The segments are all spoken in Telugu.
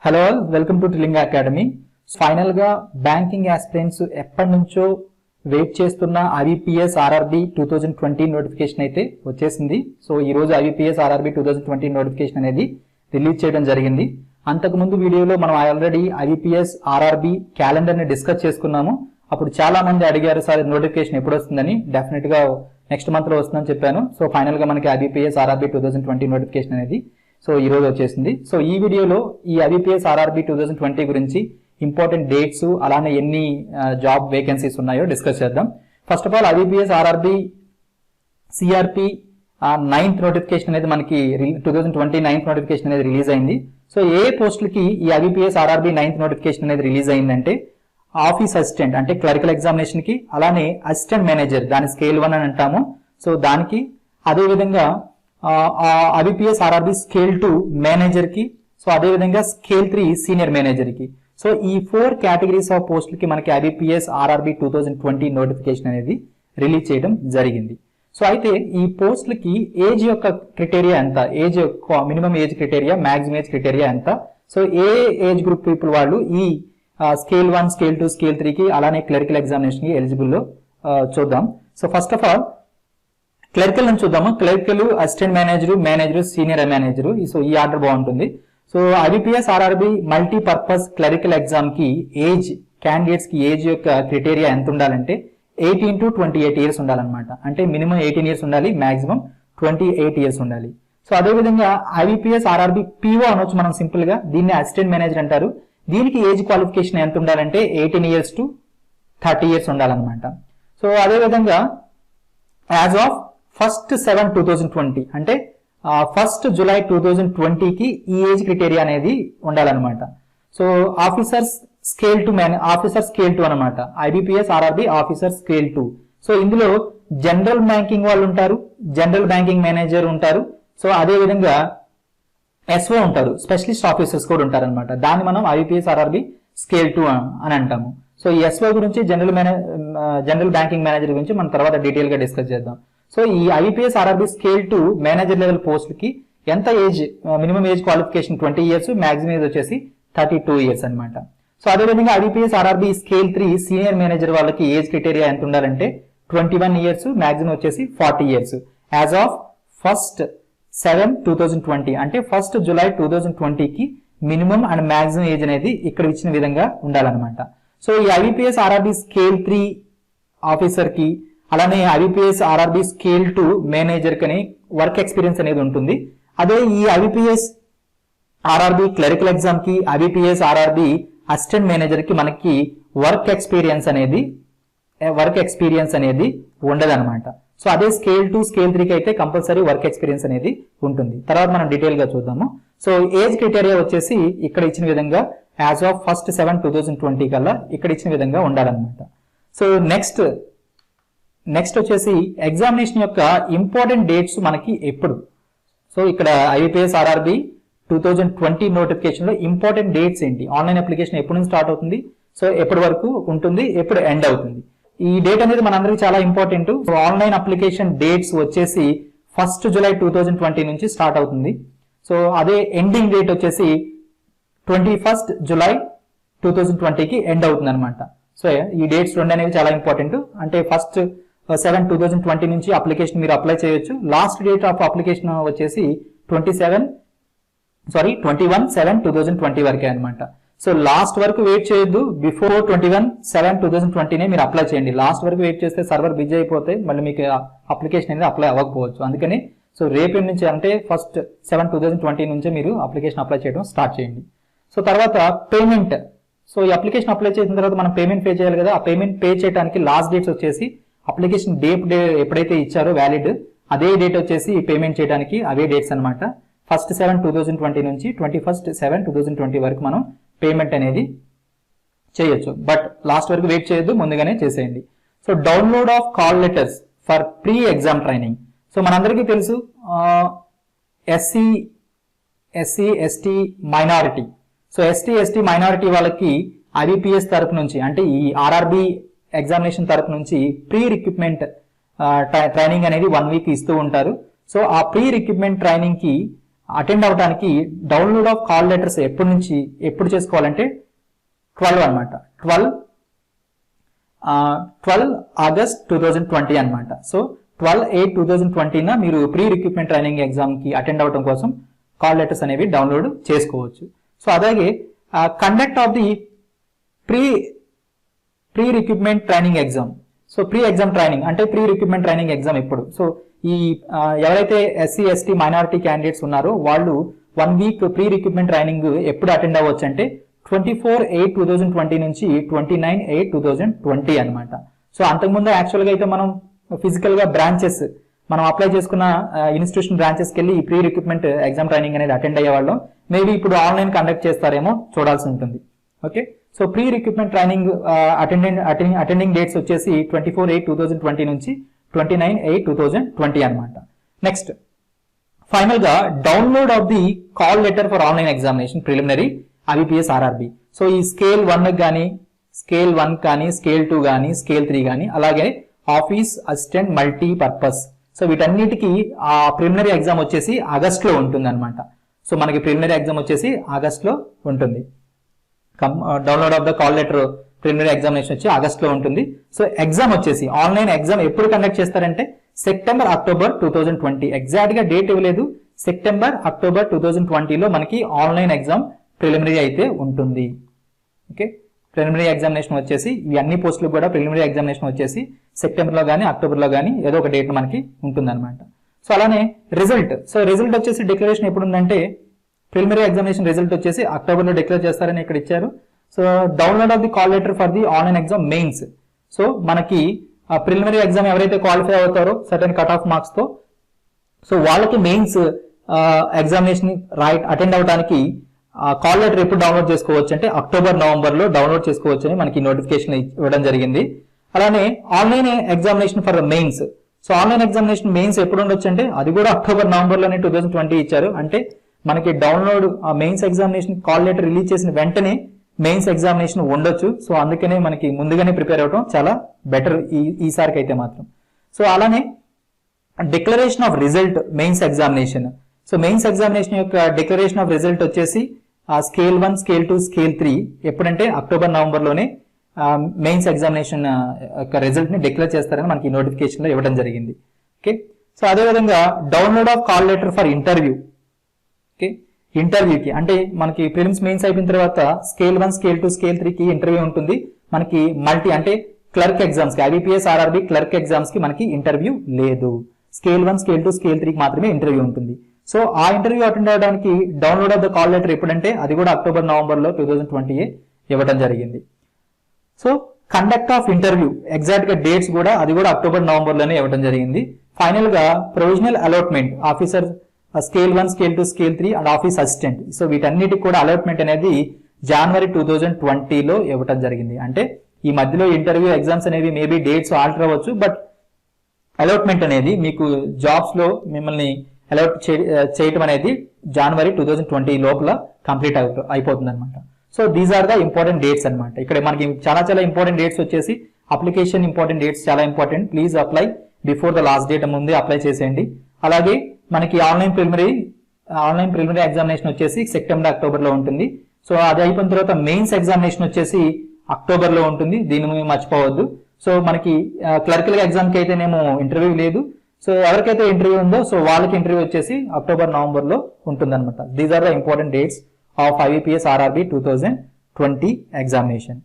Hello welcome to Trilinga academy. Final గా బ్యాంకింగ్ ఆస్పిరెంట్స్ ఎప్పటి నుంచో వెయిట్ చేస్తున్న ఐబీపీఎస్ ఆర్ఆర్బీ 2020 నోటిఫికేషన్ అయితే వచ్చేసింది. సో ఈ రోజు ఐబీపీఎస్ ఆర్ఆర్బీ 2020 నోటిఫికేషన్ అనేది రిలీజ్ చేయడం జరిగింది. అంతకుముందు వీడియోలో మనం ఆల్రెడీ ఐబీపీఎస్ ఆర్ఆర్బీ క్యాలెండర్ ని డిస్కస్ చేసుకున్నాము. అప్పుడు చాలా మంది అడిగారు సార్ నోటిఫికేషన్ ఎప్పుడు వస్తుందని. డెఫినెట్ గా నెక్స్ట్ మంత్ లో వస్తుందని చెప్పాను. సో ఫైనల్ గా మనకి ఐబీపీఎస్ ఆర్ఆర్బీ 2020 నోటిఫికేషన్ అనేది సో ఈ రోజు వచ్చేసింది. సో ఈ వీడియోలో ఈ ఐబీపీఎస్ ఆర్ఆర్బీ 2020 గురించి ఇంపార్టెంట్ డేట్స్ అలానే ఎన్ని జాబ్ వేకెన్సీస్ ఉన్నాయో డిస్కస్ చేద్దాం. First of all IBPS RRB CRP 9th notification అనేది మనకి 2020 9th నోటిఫికేషన్ అనేది రిలీజ్ అయింది. సో ఏ పోస్టులకి ఈ ఐబీపీఎస్ ఆర్ఆర్బీ 9th నోటిఫికేషన్ అనేది రిలీజ్ అయిందంటే ఆఫీస్ అసిస్టెంట్ అంటే క్లరికల్ ఎగ్జామినేషన్ కి, అలానే అసిస్టెంట్ మేనేజర్ దాని స్కేల్ 1 అని అంటాము. సో దానికి, అదే విధంగా ఐబీపీఎస్ ఆర్ఆర్బీ స్కేల్ 2 మేనేజర్ కి, సో అదే విధంగా స్కేల్ 3 సీనియర్ మేనేజర్ కి. సో ఈ 4 కేటగిరీస్ ఆఫ్ పోస్టులకి మనకి ఐబీపీఎస్ ఆర్ఆర్బీ 2020 నోటిఫికేషన్ అనేది రిలీజ్ చేయడం జరిగింది. సో అయితే ఈ పోస్టులకి ఏజ్ యొక్క క్రైటీరియా ఎంత, age minimum age criteria, maximum age criteria ఎంత, సో ఏ ఏజ్ గ్రూప్ పీపుల్ వాళ్ళు ఈ స్కేల్ 1, స్కేల్ 2, స్కేల్ 3 కి అలానే క్లరికల్ ఎగ్జామినేషన్ కి ఎలిజిబుల్ చూద్దాం. So first of all clerical నుంచి చూద్దాము. Clerical, assistant manager, senior manager. So ఈ ఆర్డర్ బాగుంటుంది. So IBPS RRB multipurpose clerical exam కి ఏజ్, క్యాండిడేట్స్ కి ఏజ్ యొక్క క్రైటీరియా ఎంత ఉండాలంటే 18 to 28 ఇయర్స్ ఉండాలన్నమాట. అంటే మినిమం 18 ఇయర్స్ ఉండాలి, మాక్సిమం 28 ఇయర్స్ ఉండాలి. సో అదే విధంగా ఐబీపీఎస్ ఆర్ఆర్బీ పీఓ అనొచ్చు మనం సింపుల్ గా. దీన్ని అసిస్టెంట్ మేనేజర్ అంటారు. దీనికి ఏజ్ క్వాలిఫికేషన్ ఎంత ఉండాలంటే 18 ఇయర్స్ to 30 ఇయర్స్ ఉండాలన్నమాట. సో అదే విధంగా యాజ్ ఆఫ్ 1st 7 2020 అంటే 1st July 2020 కి ఈ ఏజ్ క్రైటీరియా అనేది ఉండాలన్నమాట. సో ఆఫీసర్స్ స్కేల్ 2 అనమాట. IBPS RRB officer scale 2. So ఇందులో జనరల్ బ్యాంకింగ్ వాళ్ళు ఉంటారు, జనరల్ బ్యాంకింగ్ మేనేజర్ ఉంటారు, సో అదే విధంగా ఎస్ఓ ఉంటారు, స్పెషలిస్ట్ ఆఫీసర్స్ కూడా ఉంటారు అనమాట. దాన్ని మనం ఐబీపీఎస్ ఆర్ఆర్బీ స్కేల్ 2 అని అంటాము. సో ఈ ఎస్ఓ గురించి, జనరల్ బ్యాంకింగ్ మేనేజర్ గురించి మనం తర్వాత డీటెయిల్ గా డిస్కస్ చేద్దాం. సో ఈ IBPS RRB scale 2 manager level పోస్టులకి ఎంత age, minimum age qualification 20 years, maximum age వచ్చేసి 32 ఇయర్స్ అనమాట. సో అదేవిధంగా IBPS RRB scale 3 senior manager వాళ్ళకి ఏజ్ క్రైటీరియా ఎంత ఉండాలంటే 21 ఇయర్స్, మాక్సిమం వచ్చేసి 40 ఇయర్స్. యాజ్ ఆఫ్ 1st 7 2020 అంటే 1st July 2020 కి మినిమం అండ్ మాక్సిమం ఏజ్ అనేది ఇక్కడ ఇచ్చిన విధంగా ఉండాలన్నమాట. సో ఈ ఐబీపీఎస్ ఆర్ఆర్బీ స్కేల్ 3 ఆఫీసర్ కి, అలానే ఐబీపీఎస్ ఆర్ఆర్బీ స్కేల్ 2 మేనేజర్ కని వర్క్ ఎక్స్పీరియన్స్ అనేది ఉంటుంది. అదే ఈ ఐబీపీఎస్ ఆర్ఆర్బీ క్లరికల్ ఎగ్జామ్ కి, ఐబీపీఎస్ ఆర్ఆర్బీ అసిస్టెంట్ మేనేజర్ కి మనకి వర్క్ ఎక్స్పీరియన్స్ అనేది ఉండదన్నమాట. సో అదే స్కేల్ 2, స్కేల్ 3 కి అయితే కంపల్సరీ వర్క్ ఎక్స్పీరియన్స్ అనేది ఉంటుంది. తర్వాత మనం డీటెయిల్ గా చూద్దాము. సో ఏజ్ క్రైటీరియా వచ్చేసి ఇక్కడ ఇచ్చిన విధంగా యాజ్ ఆఫ్ 1st 7 2020 కల్లా ఇక్కడ ఇచ్చిన విధంగా ఉండాలన్నమాట. సో నెక్స్ట్ వచ్చేసి ఎగ్జామినేషన్ యొక్క ఇంపార్టెంట్ డేట్స్ మనకి ఎప్పుడు. సో ఇక్కడ ఐబీపీఎస్ ఆర్ఆర్బీ 2020 నోటిఫికేషన్ లో ఇంపార్టెంట్ డేట్స్ ఏంటి, ఆన్లైన్ అప్లికేషన్ ఎప్పుడు నుంచి స్టార్ట్ అవుతుంది, సో ఎప్పటి వరకు ఉంటుంది, ఎప్పుడు ఎండ్ అవుతుంది, ఈ డేట్ అనేది మనందరికీ చాలా important. So online application dates వచ్చేసి 1st July 2020 నుంచి స్టార్ట్ అవుతుంది. సో అదే ఎండింగ్ డేట్ వచ్చేసి 21st July 2020 కి ఎండ్ అవుతుంది అనమాట. సో ఈ డేట్స్ రెండు అనేవి చాలా ఇంపార్టెంట్. అంటే 1st 7 2020 నుంచి అప్లికేషన్ మీరు అప్లై చేయొచ్చు. లాస్ట్ డేట్ ఆఫ్ అప్లికేషన్ వచ్చేసి 21 7 2020 వరకే అనమాట. సో లాస్ట్ వరకు వెయిట్ చేయొద్దు. బిఫోర్ 21 7 2020 మీరు అప్లై చేయండి. లాస్ట్ వరకు వెయిట్ చేస్తే సర్వర్ బిజీ అయిపోతే మళ్ళీ మీకు అప్లికేషన్ అనేది అప్లై అవ్వకపోవచ్చు. అందుకని సో రేపటి నుంచి అంటే 1st 7 2020 నుంచే మీరు అప్లికేషన్ అప్లై చేయడం స్టార్ట్ చేయండి. సో తర్వాత పేమెంట్. సో ఈ అప్లికేషన్ అప్లై చేసిన తర్వాత మనం పేమెంట్ పే చేయాలి కదా. ఆ పేమెంట్ పే చేయడానికి లాస్ట్ డేట్స్ వచ్చేసి అప్లికేషన్ డేట్ ఎప్పుడైతే ఇచ్చారో వ్యాలిడ్ అదే డేట్ వచ్చేసి పేమెంట్ చేయడానికి అవే డేట్స్ అనమాట. 1st 7 2020 నుంచి 21st 7 2020 వరకు మనం పేమెంట్ అనేది చేయొచ్చు. బట్ లాస్ట్ వరకు వెయిట్ చేయొద్దు, ముందుగానే చేసేయండి. So download of call letters for pre exam training. So మనందరికీ తెలుసు SC ST minority. So ST minority వాళ్ళకి ఐబీపీఎస్ తరపు నుంచి అంటే ఈ ఆర్ఆర్బీ ఎగ్జామినేషన్ తరపు నుంచి ప్రీ రిక్రూట్మెంట్ ట్రైనింగ్ అనేది 1 వీక్ ఇస్తూ ఉంటారు. సో ఆ ప్రీ రిక్రూట్మెంట్ ట్రైనింగ్ కి అటెండ్ అవడానికి డౌన్లోడ్ ఆఫ్ కాల్ లెటర్స్ ఎప్పుడు చేసుకోవాలంటే 12 అనమాట. 12 ఆగస్ట్ 2020 అనమాట. సో 12/8/2020 మీరు ప్రీ రిక్రూట్మెంట్ ట్రైనింగ్ ఎగ్జామ్ కి అటెండ్ అవడం కోసం కాల్ లెటర్స్ అనేవి డౌన్లోడ్ చేసుకోవచ్చు. సో అలాగే conduct of the pre recruitment training exam. So pre exam training అంటే ప్రీ రిక్రూట్మెంట్ ట్రైనింగ్ ఎగ్జామ్ ఎప్పుడు? సో ఈ ఎవరైతే SC ST మైనారిటీ క్యాండిడేట్స్ ఉన్నారో వాళ్ళు 1 వీక్ ప్రీ రిక్రూట్మెంట్ ట్రైనింగ్ ఎప్పుడు అటెండ్ అవ్వచ్చు అంటే 24/8/2020 నుంచి 29/8/2020 అనమాట. సో అంతకుముందు యాక్చువల్గా అయితే మనం ఫిజికల్ గా బ్రాంచెస్ మనం అప్లై చేసుకున్న ఇన్స్టిట్యూషన్ బ్రాంచెస్కి వెళ్ళి ఈ ప్రీ రిక్రూట్మెంట్ ఎగ్జామ్ ట్రైనింగ్ అనేది అటెండ్ అయ్యేవాళ్ళం. మేబీ ఇప్పుడు ఆన్లైన్ కండక్ట్ చేస్తారేమో చూడాల్సి ఉంటుంది. Okay, so pre recruitment training attending dates వచ్చేసి 24/8/2020 నుంచి 29/8/2020 అనమాట. నెక్స్ట్ ఫైనల్ గా download of the call letter for online examination preliminary IBPS RRB. So ఈ స్కేల్ 1 కానీ స్కేల్ 1 కానీ స్కేల్ 2 కానీ స్కేల్ 3 కానీ అలాగే ఆఫీస్ అసిస్టెంట్ మల్టీపర్పస్. సో వీటన్నిటికీ ఆ ప్రిలిమినరీ ఎగ్జామ్ వచ్చేసి ఆగస్ట్ లో ఉంటుంది అనమాట. సో మనకి ప్రిలిమినరీ ఎగ్జామ్ వచ్చేసి ఆగస్ట్ లో ఉంటుంది. Download of the call letter preliminary examination వచ్చి ఆగస్ట్ లో ఉంటుంది. సో ఎగ్జామ్ వచ్చేసి ఆన్లైన్ ఎగ్జామ్ ఎప్పుడు కండక్ట్ చేస్తారంటే సెప్టెంబర్ అక్టోబర్ 2020. ఎగ్జాక్ట్ గా డేట్ ఇవ్వలేదు. సెప్టెంబర్ అక్టోబర్ 2020 లో మనకి ఆన్లైన్ ఎగ్జామ్ ప్రిలిమినరీ అయితే ఉంటుంది. ఓకే, ప్రిలిమినరీ ఎగ్జామినేషన్ వచ్చేసి ఈ అన్ని పోస్టులు కూడా ప్రిలిమినరీ ఎగ్జామినేషన్ వచ్చేసి సెప్టెంబర్ లో కానీ అక్టోబర్ లో కానీ ఏదో ఒక డేట్ మనకి ఉంటుంది అనమాట. సో అలానే రిజల్ట్. సో రిజల్ట్ వచ్చేసి డిక్లరేషన్ ఎప్పుడు ఉందంటే ప్రిలిమినరీ ఎగ్జామినేషన్ రిజల్ట్ వచ్చేసి అక్టోబర్ లో డిక్లేర్ చేస్తారని ఇక్కడ ఇచ్చారు. So download of the call letter for the online exam mains. So మనకి ప్రిలిమినరీ ఎగ్జామ్ ఎవరైతే క్వాలిఫై అవుతారో సర్టెన్ కట్ ఆఫ్ మార్క్స్ తో, సో వాళ్ళకి మెయిన్స్ ఎగ్జామినేషన్ అటెండ్ అవడానికి కాల్ లెటర్ ఎప్పుడు డౌన్లోడ్ చేసుకోవచ్చు అంటే అక్టోబర్ నవంబర్ లో డౌన్లోడ్ చేసుకోవచ్చు అని మనకి నోటిఫికేషన్ ఇవ్వడం జరిగింది. అలానే online examination for mains. So online examination mains ఎప్పుడు ఉండొచ్చు అంటే అది కూడా అక్టోబర్ నవంబర్ లోనే 2020 ఇచ్చారు. అంటే మనకి download mains examination call letter release చేసిన వెంటనే మెయిన్స్ ఎగ్జామినేషన్ ఉండొచ్చు. సో అందుకనే మనకి ముందుగానే ప్రిపేర్ అవడం చాలా బెటర్ ఈసారికి అయితే మాత్రం. సో అలానే declaration of result mains examination. So mains examination యొక్క డిక్లరేషన్ ఆఫ్ రిజల్ట్ వచ్చేసి స్కేల్ 1 స్కేల్ 2 స్కేల్ 3 ఎప్పుడంటే అక్టోబర్ నవంబర్ లోనే మెయిన్స్ ఎగ్జామినేషన్ యొక్క రిజల్ట్ ని డిక్లేర్ చేస్తారని మనకి నోటిఫికేషన్ లో ఇవ్వడం జరిగింది. ఓకే, సో అదేవిధంగా download of call letter for interview. Okay, ఇంటర్వ్యూకి అంటే మనకి ప్రిలిమ్స్ మెయిన్స్ అయిపోయిన తర్వాత స్కేల్ 1 స్కేల్ 2 స్కేల్ 3 కి ఇంటర్వ్యూ ఉంటుంది. మనకి మల్టీ అంటే క్లర్క్ ఎగ్జామ్స్ కి IBPS RRB క్లర్క్ ఎగ్జామ్స్ కి మనకి ఇంటర్వ్యూ లేదు. స్కేల్ 1 స్కేల్ 2 స్కేల్ 3 కి మాత్రమే ఇంటర్వ్యూ ఉంటుంది. సో ఆ ఇంటర్వ్యూ అటెండ్ అవ్వడానికి download of the call letter ఎప్పుడంటే అది కూడా అక్టోబర్ నవంబర్ లో 2020 ఇవ్వడం జరిగింది. So conduct of interview exact గా డేట్స్ కూడా అది కూడా అక్టోబర్ నవంబర్ లోనే ఇవ్వడం జరిగింది. ఫైనల్ గా provisional allotment officer scale 1 scale 2 scale 3 and office assistant. So వీటన్నిటికి కూడా అలాట్మెంట్ అనేది జనవరి 2020 లో ఇవ్వడం జరిగింది. అంటే ఈ మధ్యలో ఇంటర్వ్యూ ఎగ్జామ్స్ అనేవి మేబీ డేట్స్ ఆల్టర్ అవ్వచ్చు, బట్ అలాట్మెంట్ అనేది మీకు జాబ్స్ లో మిమ్మల్ని అలాట్ చేయటం అనేది జనవరి 2020 లోపల కంప్లీట్ అయిపోతుంది అనమాట. So these are the important dates అనమాట. ఇక్కడ మనకి చాలా చాలా ఇంపార్టెంట్ డేట్స్ వచ్చేసి అప్లికేషన్ ఇంపార్టెంట్ డేట్స్ చాలా important. Please apply before the last date, ముందే అప్లై చేసేయండి. అలాగే మనకి ఆన్లైన్ ప్రిలిమినరీ ఎగ్జామినేషన్ వచ్చేసి సెప్టెంబర్ అక్టోబర్ లో ఉంటుంది. సో అది అయిపోయిన తర్వాత మెయిన్స్ ఎగ్జామినేషన్ వచ్చేసి అక్టోబర్ లో ఉంటుంది. దీన్ని మర్చిపోవద్దు. సో మనకి క్లర్కల్ ఎగ్జామ్ కి అయితేనేమో ఇంటర్వ్యూ లేదు. సో ఎవరికైతే ఇంటర్వ్యూ ఉందో సో వాళ్ళకి ఇంటర్వ్యూ వచ్చేసి అక్టోబర్ నవంబర్ లో ఉంటుంది అనమాట. These are the important dates of IBPS RRB 2020 examination.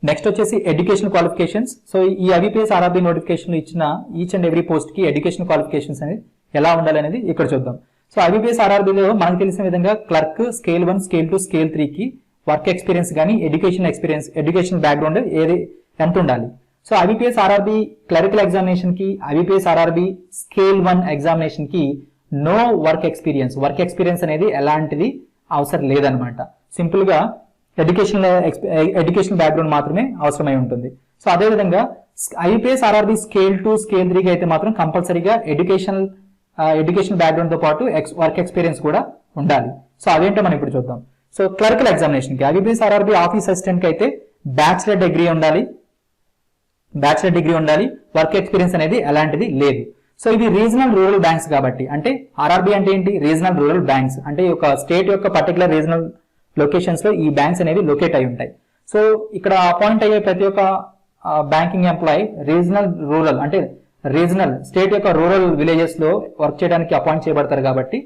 Next వచ్చేసి ఎడ్యుకేషన్ క్వాలిఫికేషన్స్. సో ఈ IBPS RRB నోటిఫికేషన్ ఇచ్చిన ఈచ్ అండ్ ఎవ్రీ పోస్ట్ కి ఎడ్యుకేషన్ క్వాలిఫికేషన్స్ అనేది ఎలా ఉండాలి అనేది ఇక్కడ చూద్దాం. సో IBPS RRB లో మనకు తెలిసిన విధంగా క్లర్క్ స్కేల్ 1 స్కేల్ 2 స్కేల్ 3 కి వర్క్ ఎక్స్పీరియన్స్ కానీ ఎడ్యుకేషన్ బ్యాక్గ్రౌండ్ ఎంత ఉండాలి. So IBPS RRB clerical examination కి IBPS RRB స్కేల్ 1 ఎగ్జామినేషన్ కి నో వర్క్ ఎక్స్పీరియన్స్ అనేది ఎలాంటిది అవసరం లేదనమాట. సింపుల్ గా ఎడ్యుకేషన్ బ్యాక్గ్రౌండ్ మాత్రమే అవసరమై ఉంటుంది. సో అదేవిధంగా IBPS RRB స్కేల్ 2 స్కేల్ 3 కి అయితే మాత్రం కంపల్సరీగా ఎడ్యుకేషన్ బ్యాక్గ్రౌండ్ తో పాటు వర్క్ ఎక్స్పీరియన్స్ కూడా ఉండాలి. సో అదేంటో మనం ఇప్పుడు చూద్దాం. సో క్లరికల్ ఎగ్జామినేషన్ కి IBPS RRB ఆఫీస్ అసిస్టెంట్ కి అయితే బ్యాచిలర్ డిగ్రీ ఉండాలి. వర్క్ ఎక్స్పీరియన్స్ అనేది ఎలాంటిది లేదు. సో ఇది రీజనల్ రూరల్ బ్యాంక్స్ కాబట్టి, అంటే ఆర్ఆర్బి అంటే ఏంటి, రీజనల్ రూరల్ బ్యాంక్స్ అంటే ఒక స్టేట్ యొక్క పర్టికులర్ రీజనల్ లొకేషన్స్ లో ఈ బ్యాంక్స్ అనేవి లొకేట్ అయి ఉంటాయి. సో ఇక్కడ అపాయింట్ అయ్యే ప్రతి ఒక్క బ్యాంకింగ్ ఎంప్లాయీ రీజనల్ రూరల్ అంటే రీజనల్ స్టేట్ యొక్క రూరల్ విలేజెస్ లో వర్క్ చేయడానికి అపాయింట్ చేయబడతారు కాబట్టి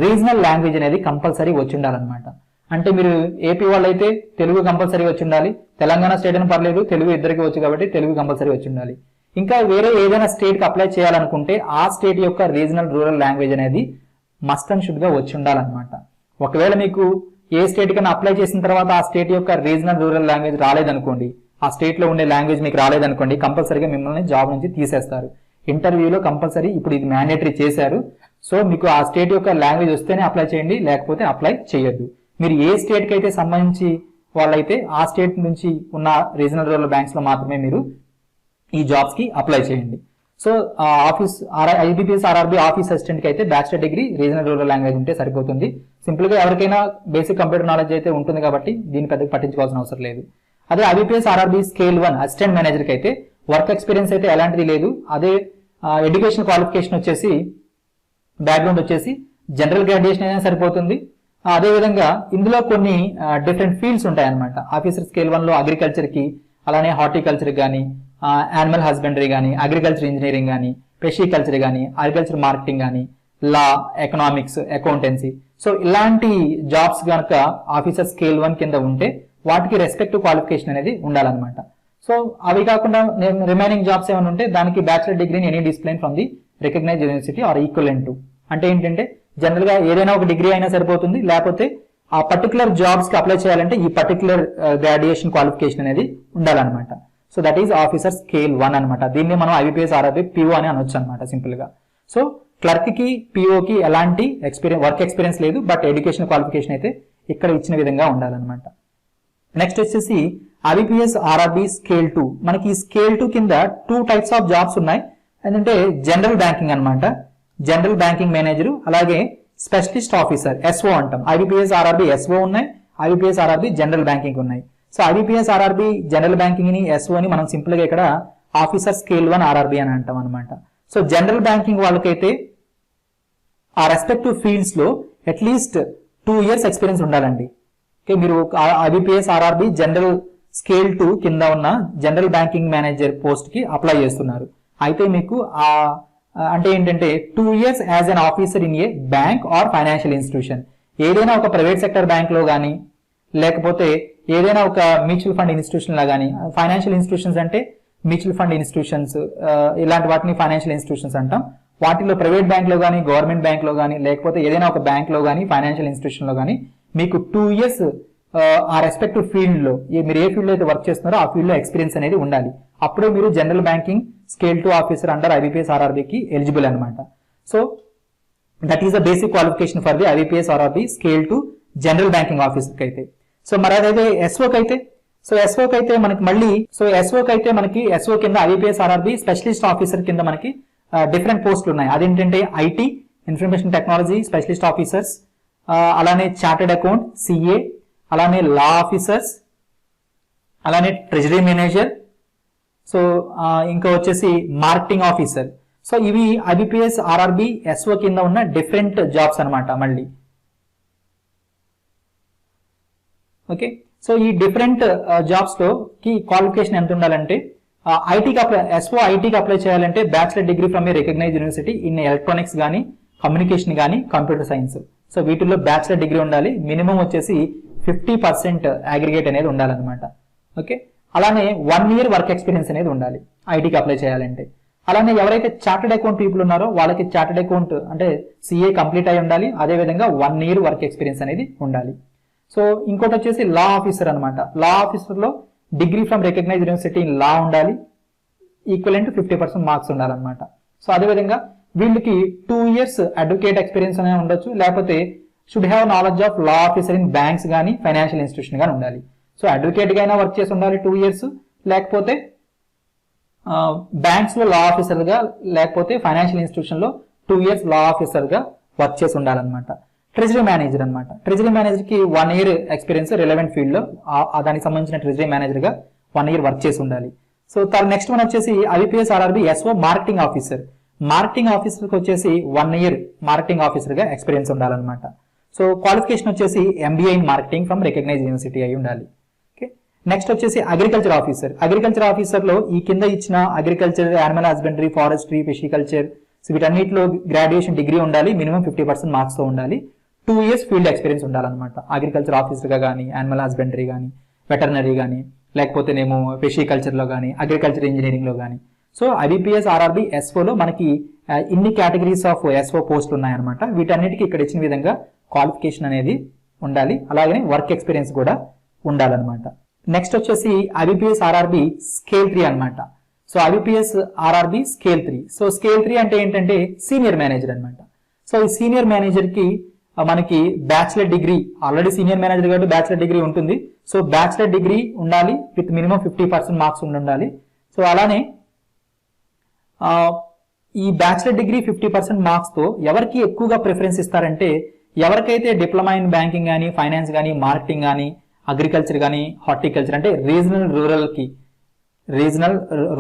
రీజనల్ లాంగ్వేజ్ అనేది కంపల్సరీ వచ్చి ఉండాలన్నమాట. అంటే మీరు ఏపీ వాళ్ళైతే తెలుగు కంపల్సరీ వచ్చి ఉండాలి, తెలంగాణ స్టేట్ అని పర్లేదు, తెలుగు ఇద్దరికి వచ్చు కాబట్టి తెలుగు కంపల్సరీ వచ్చి ఉండాలి. ఇంకా వేరే ఏదైనా స్టేట్ కి అప్లై చేయాలనుకుంటే ఆ స్టేట్ యొక్క రీజనల్ రూరల్ లాంగ్వేజ్ అనేది మస్ట్ అండ్ షుడ్ గా వచ్చి ఉండాలన్నమాట. ఒకవేళ మీకు ఏ స్టేట్ కన్నా అప్లై చేసిన తర్వాత ఆ స్టేట్ యొక్క రీజనల్ రూరల్ లాంగ్వేజ్ రాలేదనుకోండి, ఆ స్టేట్ లో ఉండే లాంగ్వేజ్ మీకు రాలేదనుకోండి, కంపల్సరీగా మిమ్మల్ని జాబ్ నుంచి తీసేస్తారు. ఇంటర్వ్యూలో కంపల్సరీ ఇప్పుడు ఇది మ్యాండేటరీ చేశారు. సో మీకు ఆ స్టేట్ యొక్క లాంగ్వేజ్ వస్తేనే అప్లై చేయండి, లేకపోతే అప్లై చేయొద్దు. మీరు ఏ స్టేట్ కి అయితే సంబంధించి వాళ్ళైతే ఆ స్టేట్ నుంచి ఉన్న రీజనల్ రూరల్ బ్యాంక్స్ లో మాత్రమే మీరు ఈ జాబ్స్ కి అప్లై చేయండి. So office IBPS RRB office assistant కి అయితే bachelor degree regional rural language ఉంటే సరిపోతుంది. సింపుల్ గా ఎవరికైనా బేసిక్ కంప్యూటర్ నాలెడ్జ్ అయితే ఉంటుంది కాబట్టి దీన్ని పెద్దగా పట్టించుకోవాల్సిన అవసరం లేదు. అదే IBPS RRB scale 1 assistant manager కి అయితే వర్క్ ఎక్స్పీరియన్స్ అయితే ఎలాంటిది లేదు. అదే ఎడ్యుకేషన్ క్వాలిఫికేషన్ వచ్చేసి బ్యాక్గ్రౌండ్ వచ్చేసి జనరల్ గ్రాడ్యుయేషన్ అయినా సరిపోతుంది. అదేవిధంగా ఇందులో కొన్ని డిఫరెంట్ ఫీల్డ్స్ ఉంటాయి అనమాట. ఆఫీసర్ స్కేల్ 1 లో అగ్రికల్చర్ కి, అలానే హార్టికల్చర్ కానీ, యానిమల్ హస్బెండరీ కానీ, అగ్రికల్చర్ ఇంజనీరింగ్ కానీ, పెషికల్చర్ కానీ, అగ్రికల్చర్ మార్కెటింగ్ కానీ, లా, ఎకనామిక్స్, అకౌంటెన్సీ, సో ఇలాంటి జాబ్స్ కనుక ఆఫీసర్ స్కేల్ 1 కింద ఉంటే వాటికి రెస్పెక్టివ్ క్వాలిఫికేషన్ అనేది ఉండాలన్నమాట. సో అవి కాకుండా రిమైనింగ్ జాబ్స్ ఏమైనా ఉంటే దానికి bachelor degree in any discipline from the recognized university or equivalent to. అంటే ఏంటంటే జనరల్ గా ఏదైనా ఒక డిగ్రీ అయినా సరిపోతుంది, లేకపోతే ఆ పర్టికులర్ జాబ్స్ కి అప్లై చేయాలంటే ఈ పర్టికులర్ గ్రాడ్యుయేషన్ క్వాలిఫికేషన్ అనేది ఉండాలన్నమాట. So that is officer scale 1 అనమాట. దీన్ని మనం ఐబీపీఎస్ ఆర్ఆర్బీ పిఓ అని అనొచ్చు అనమాట సింపుల్ గా. సో క్లర్క్ కి పిఓ కి ఎలాంటి వర్క్ ఎక్స్పీరియన్స్ లేదు, బట్ ఎడ్యుకేషన్ క్వాలిఫికేషన్ అయితే ఇక్కడ ఇచ్చిన విధంగా ఉండాలన్నమాట. నెక్స్ట్ వచ్చేసి ఐబీపీఎస్ ఆర్ఆర్బీ స్కేల్ 2. మనకి ఈ స్కేల్ 2 కింద 2 టైప్స్ ఆఫ్ జాబ్స్ ఉన్నాయి. ఏంటంటే జనరల్ బ్యాంకింగ్ అనమాట, జనరల్ బ్యాంకింగ్ మేనేజర్, అలాగే స్పెషలిస్ట్ ఆఫీసర్ ఎస్ఓ అంటాం. ఐబీపీఎస్ ఆర్ఆర్బీ ఎస్ఓ ఉన్నాయి, ఐబీపీఎస్ ఆర్ఆర్బీ జనరల్ బ్యాంకింగ్ ఉన్నాయి. So IBPS RRB general banking ని ఎస్ఓ ని మనం సింపుల్ గా ఇక్కడ ఆఫీసర్ స్కేల్ 1 ఆర్ఆర్బీ అని అంటాం అనమాట. సో జనరల్ బ్యాంకింగ్ వాళ్ళకైతే ఆ రెస్పెక్టివ్ ఫీల్డ్స్ లో అట్లీస్ట్ 2 years ఎక్స్పీరియన్స్ ఉండాలండి. ఓకే, మీరు ఐబీపీఎస్ ఆర్ఆర్బీ జనరల్ స్కేల్ 2 కింద ఉన్న జనరల్ బ్యాంకింగ్ మేనేజర్ పోస్ట్ కి అప్లై చేస్తున్నారు. అయితే మీకు అంటే ఏంటంటే 2 years as an officer in a bank or financial institution, ఏదైనా ఒక ప్రైవేట్ సెక్టర్ బ్యాంక్ లో కానీ, లేకపోతే ఏదైనా ఒక మ్యూచువల్ ఫండ్ ఇన్స్టిట్యూషన్ లా కానీ. ఫైనాన్షియల్ ఇన్స్టిట్యూషన్స్ అంటే మ్యూచువల్ ఫండ్ ఇన్స్టిట్యూషన్స్, ఇలాంటి వాటిని ఫైనాన్షియల్ ఇన్స్టిట్యూషన్స్ అంటాం. వాటిలో ప్రైవేట్ బ్యాంక్ లో కానీ, గవర్నమెంట్ బ్యాంక్ లో కానీ, లేకపోతే ఏదైనా ఒక బ్యాంక్ లో కానీ, ఫైనాన్షియల్ ఇన్స్టిట్యూషన్ లో కానీ మీకు 2 years ఆ రెస్పెక్టివ్ ఫీల్డ్ లో మీరు ఏ ఫీల్డ్ అయితే వర్క్ చేస్తున్నారో ఆ ఫీల్డ్ లో ఎక్స్పీరియన్స్ అనేది ఉండాలి. అప్పుడే మీరు general banking scale 2 officer under IBPS ఆర్ఆర్బీకి ఎలిజిబుల్ అనమాట. So that is the basic qualification for the IBPS RRB scale 2 general banking officer కి అయితే. సో మరి అదైతే ఎస్ఓకి అయితే, ఎస్ఓకి అయితే మనకి ఎస్ఓ కింద ఐబీపీఎస్ ఆర్ఆర్బీ స్పెషలిస్ట్ ఆఫీసర్ కింద మనకి డిఫరెంట్ పోస్టులు ఉన్నాయి. అదేంటంటే IT, information technology specialist officers, అలానే చార్టెడ్ అకౌంట్ సిఏ, అలానే లా ఆఫీసర్స్, అలానే ట్రెజరీ మేనేజర్, సో ఇంకా వచ్చేసి మార్కెటింగ్ ఆఫీసర్. సో ఇవి ఐబీపీఎస్ ఆర్ఆర్బీ ఎస్ఓ కింద ఉన్న డిఫరెంట్ జాబ్స్ అనమాట మళ్ళీ. ఓకే, సో ఈ డిఫరెంట్ జాబ్స్ లో కి క్వాలిఫికేషన్ ఎంత ఉండాలంటే ఎస్ఓ ఐటీకి అప్లై చేయాలంటే bachelor degree from a recognized university in electronics కానీ, కమ్యూనికేషన్ కానీ, కంప్యూటర్ సైన్స్. సో వీటిల్లో బ్యాచిలర్ డిగ్రీ ఉండాలి. మినిమం వచ్చేసి 50% అగ్రిగేట్ అనేది ఉండాలన్నమాట. ఓకే, అలానే 1 year వర్క్ ఎక్స్పీరియన్స్ అనేది ఉండాలి ఐటీకి అప్లై చేయాలంటే. అలానే ఎవరైతే చార్టెడ్ అకౌంట్ పీపుల్ ఉన్నారో వాళ్ళకి చార్టెడ్ అకౌంట్ అంటే సిఏ కంప్లీట్ అయి ఉండాలి. అదేవిధంగా 1 year వర్క్ ఎక్స్పీరియన్స్ అనేది ఉండాలి. సో ఇంకోటి వచ్చేసి లా ఆఫీసర్ అనమాట. లా ఆఫీసర్ లో degree from recognized university in law ఉండాలి, ఈక్వలెంట్ 50% మార్క్స్ ఉండాలన్నమాట. సో అదేవిధంగా వీళ్ళకి 2 years అడ్వకేట్ ఎక్స్పీరియన్స్ అనేది ఉండొచ్చు, లేకపోతే should have knowledge of law officer in banks కానీ, ఫైనాన్షియల్ ఇన్స్టిట్యూషన్ కానీ ఉండాలి. సో అడ్వకేట్ గా అయినా వర్క్ చేసి ఉండాలి 2 years, లేకపోతే బ్యాంక్స్ లో లా ఆఫీసర్ గా, లేకపోతే ఫైనాన్షియల్ ఇన్స్టిట్యూషన్ లో 2 years లా ఆఫీసర్ గా వర్క్ చేసి ఉండాలన్నమాట. ట్రెజరీ మేనేజర్ అనమాట. ట్రెజరీ మేనేజర్ కి 1 year ఎక్స్పీరియన్స్ రిలవెంట్ ఫీల్డ్ లో దానికి సంబంధించిన ట్రెజరీ మేనేజర్ గా 1 year వర్క్ చేసి ఉండాలి. సో నెక్స్ట్ వన్ వచ్చేసి IBPS RRB SO marketing officer. Marketing ఆఫీసర్కి వచ్చేసి 1 year మార్కెటింగ్ ఆఫీసర్గా ఎక్స్పీరియన్స్ ఉండాలన్నమాట. సో క్వాలిఫికేషన్ వచ్చేసి MBA in marketing from recognise university అయి ఉండాలి. ఓకే, నెక్స్ట్ వచ్చేసి అగ్రికల్చర్ ఆఫీసర్. అగ్రికల్చర్ ఆఫీసర్లో ఈ కింద ఇచ్చిన agriculture, animal husbandry, forestry, fishculture, so వీటన్నిటిలో గ్రాడ్యుయేషన్ డిగ్రీ ఉండాలి, మినిమం 50% మార్క్స్తో ఉండాలి. 2 years ఫీల్డ్ ఎక్స్పీరియన్స్ ఉండాలన్నమాట. అగ్రికల్చర్ ఆఫీసర్గా కానీ, యానిమల్ హస్బెండరీ కానీ, వెటర్నరీ కానీ, లేకపోతేనేమో ఫిషికల్చర్లో కానీ, అగ్రికల్చర్ ఇంజనీరింగ్లో కానీ. సో IBPS RRB SOలో మనకి ఇన్ని కేటగిరీస్ ఆఫ్ SO పోస్టులు ఉన్నాయన్నమాట. వీటన్నిటికీ ఇక్కడ ఇచ్చిన విధంగా క్వాలిఫికేషన్ అనేది ఉండాలి, అలాగే వర్క్ ఎక్స్పీరియన్స్ కూడా ఉండాలన్నమాట. నెక్స్ట్ వచ్చేసి IBPS RRB స్కేల్ 3 అనమాట. So IBPS RRB scale 3. So scale 3 అంటే ఏంటంటే సీనియర్ మేనేజర్ అనమాట. సో ఈ సీనియర్ మేనేజర్కి మనకి bachelor degree, already senior manager కాబట్టి బ్యాచిలర్ డిగ్రీ ఉంటుంది. సో బ్యాచిలర్ డిగ్రీ ఉండాలి విత్ మినిమం 50% మార్క్స్ ఉండాలి. సో అలానే ఈ బ్యాచిలర్ డిగ్రీ 50% మార్క్స్తో ఎవరికి ఎక్కువగా ప్రిఫరెన్స్ ఇస్తారంటే ఎవరికైతే డిప్లొమా ఇన్ బ్యాంకింగ్ కానీ, ఫైనాన్స్ కానీ, మార్కెటింగ్ కానీ, అగ్రికల్చర్ కానీ, హార్టికల్చర్ అంటే రీజనల్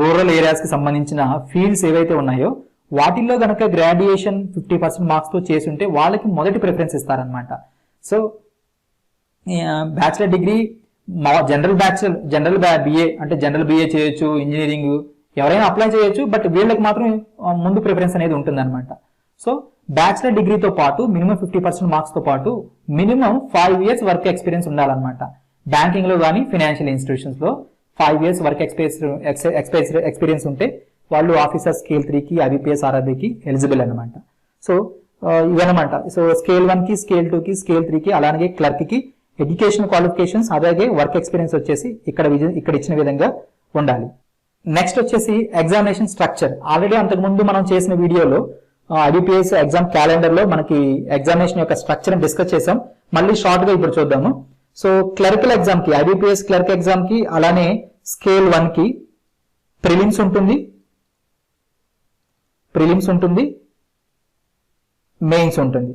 రూరల్ ఏరియాస్కి సంబంధించిన ఫీల్డ్స్ ఏవైతే ఉన్నాయో వాటిల్లో కనుక గ్రాడ్యుయేషన్ 50% మార్క్స్తో చేసి ఉంటే వాళ్ళకి మొదటి ప్రిఫరెన్స్ ఇస్తారనమాట. So bachelor degree general BA అంటే జనరల్ BA చేయొచ్చు, ఇంజనీరింగ్ ఎవరైనా అప్లై చేయొచ్చు, బట్ వీళ్ళకి మాత్రం ముందు ప్రిఫరెన్స్ అనేది ఉంటుంది అనమాట. సో బ్యాచిలర్ డిగ్రీతో పాటు మినిమం 50% మార్క్స్తో పాటు మినిమం 5 years వర్క్ ఎక్స్పీరియన్స్ ఉండాలన్నమాట. బ్యాంకింగ్లో కానీ, ఫైనాన్షియల్ ఇన్స్టిట్యూషన్స్లో 5 years వర్క్ ఎక్స్పీరియన్స్ ఉంటే వాళ్ళు ఆఫీసర్ స్కేల్ 3కి, IBPS RRBకి ఎలిజిబుల్ అనమాట. సో ఇవన్నమాట. సో స్కేల్ 1కి, స్కేల్ 2కి, స్కేల్ 3కి, అలాగే క్లర్క్కి ఎడ్యుకేషన్ క్వాలిఫికేషన్స్ అలాగే వర్క్ ఎక్స్పీరియన్స్ వచ్చేసి ఇక్కడ ఇచ్చిన విధంగా ఉండాలి. నెక్స్ట్ వచ్చేసి ఎగ్జామినేషన్ స్ట్రక్చర్. ఆల్రెడీ అంతకుముందు మనం చేసిన వీడియోలో IBPS ఎగ్జామ్ క్యాలెండర్ లో మనకి ఎగ్జామినేషన్ యొక్క స్ట్రక్చర్ డిస్కస్ చేసాం. మళ్ళీ షార్ట్ గా ఇప్పుడు చూద్దాము. సో క్లర్కల్ ఎగ్జామ్ కి, IBPS క్లర్క్ ఎగ్జామ్ కి అలానే స్కేల్ 1కి ప్రిలిమ్స్ ఉంటుంది, మెయిన్స్ ఉంటుంది.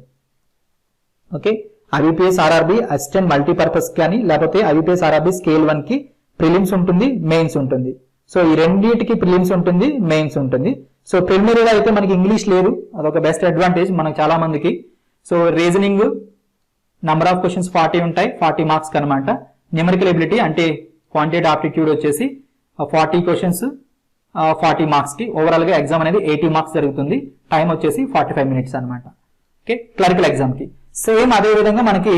Okay, IBPS RRB assistant multipurpose కానీ లేకపోతే IBPS RRB స్కేల్ 1కి ప్రిలిమ్స్ ఉంటుంది, మెయిన్స్ ఉంటుంది. సో ఈ రెండింటికి ప్రిలిమ్స్ ఉంటుంది, మెయిన్స్ ఉంటుంది. సో ప్రిలిమినరీగా అయితే మనకి ఇంగ్లీష్ లేదు, అదొక బెస్ట్ అడ్వాంటేజ్ మనకు చాలా మందికి. So reasoning number of questions 40 ఉంటాయి, 40 మార్క్స్ అనమాట. న్యూమరికల్ ఎబిలిటీ అంటే క్వాంటిటేటివ్ ఆప్టిట్యూడ్ వచ్చేసి 40 క్వశ్చన్స్ 40 మార్క్స్ కి. ఓవరాల్ గా ఎగ్జామ్ అనేది 80 మార్క్స్ జరుగుతుంది. టైం వచ్చేసి 45 minutes అనమాట. ఓకే, క్లరికల్ ఎగ్జామ్ కి సేమ్ అదే విధంగా మనకి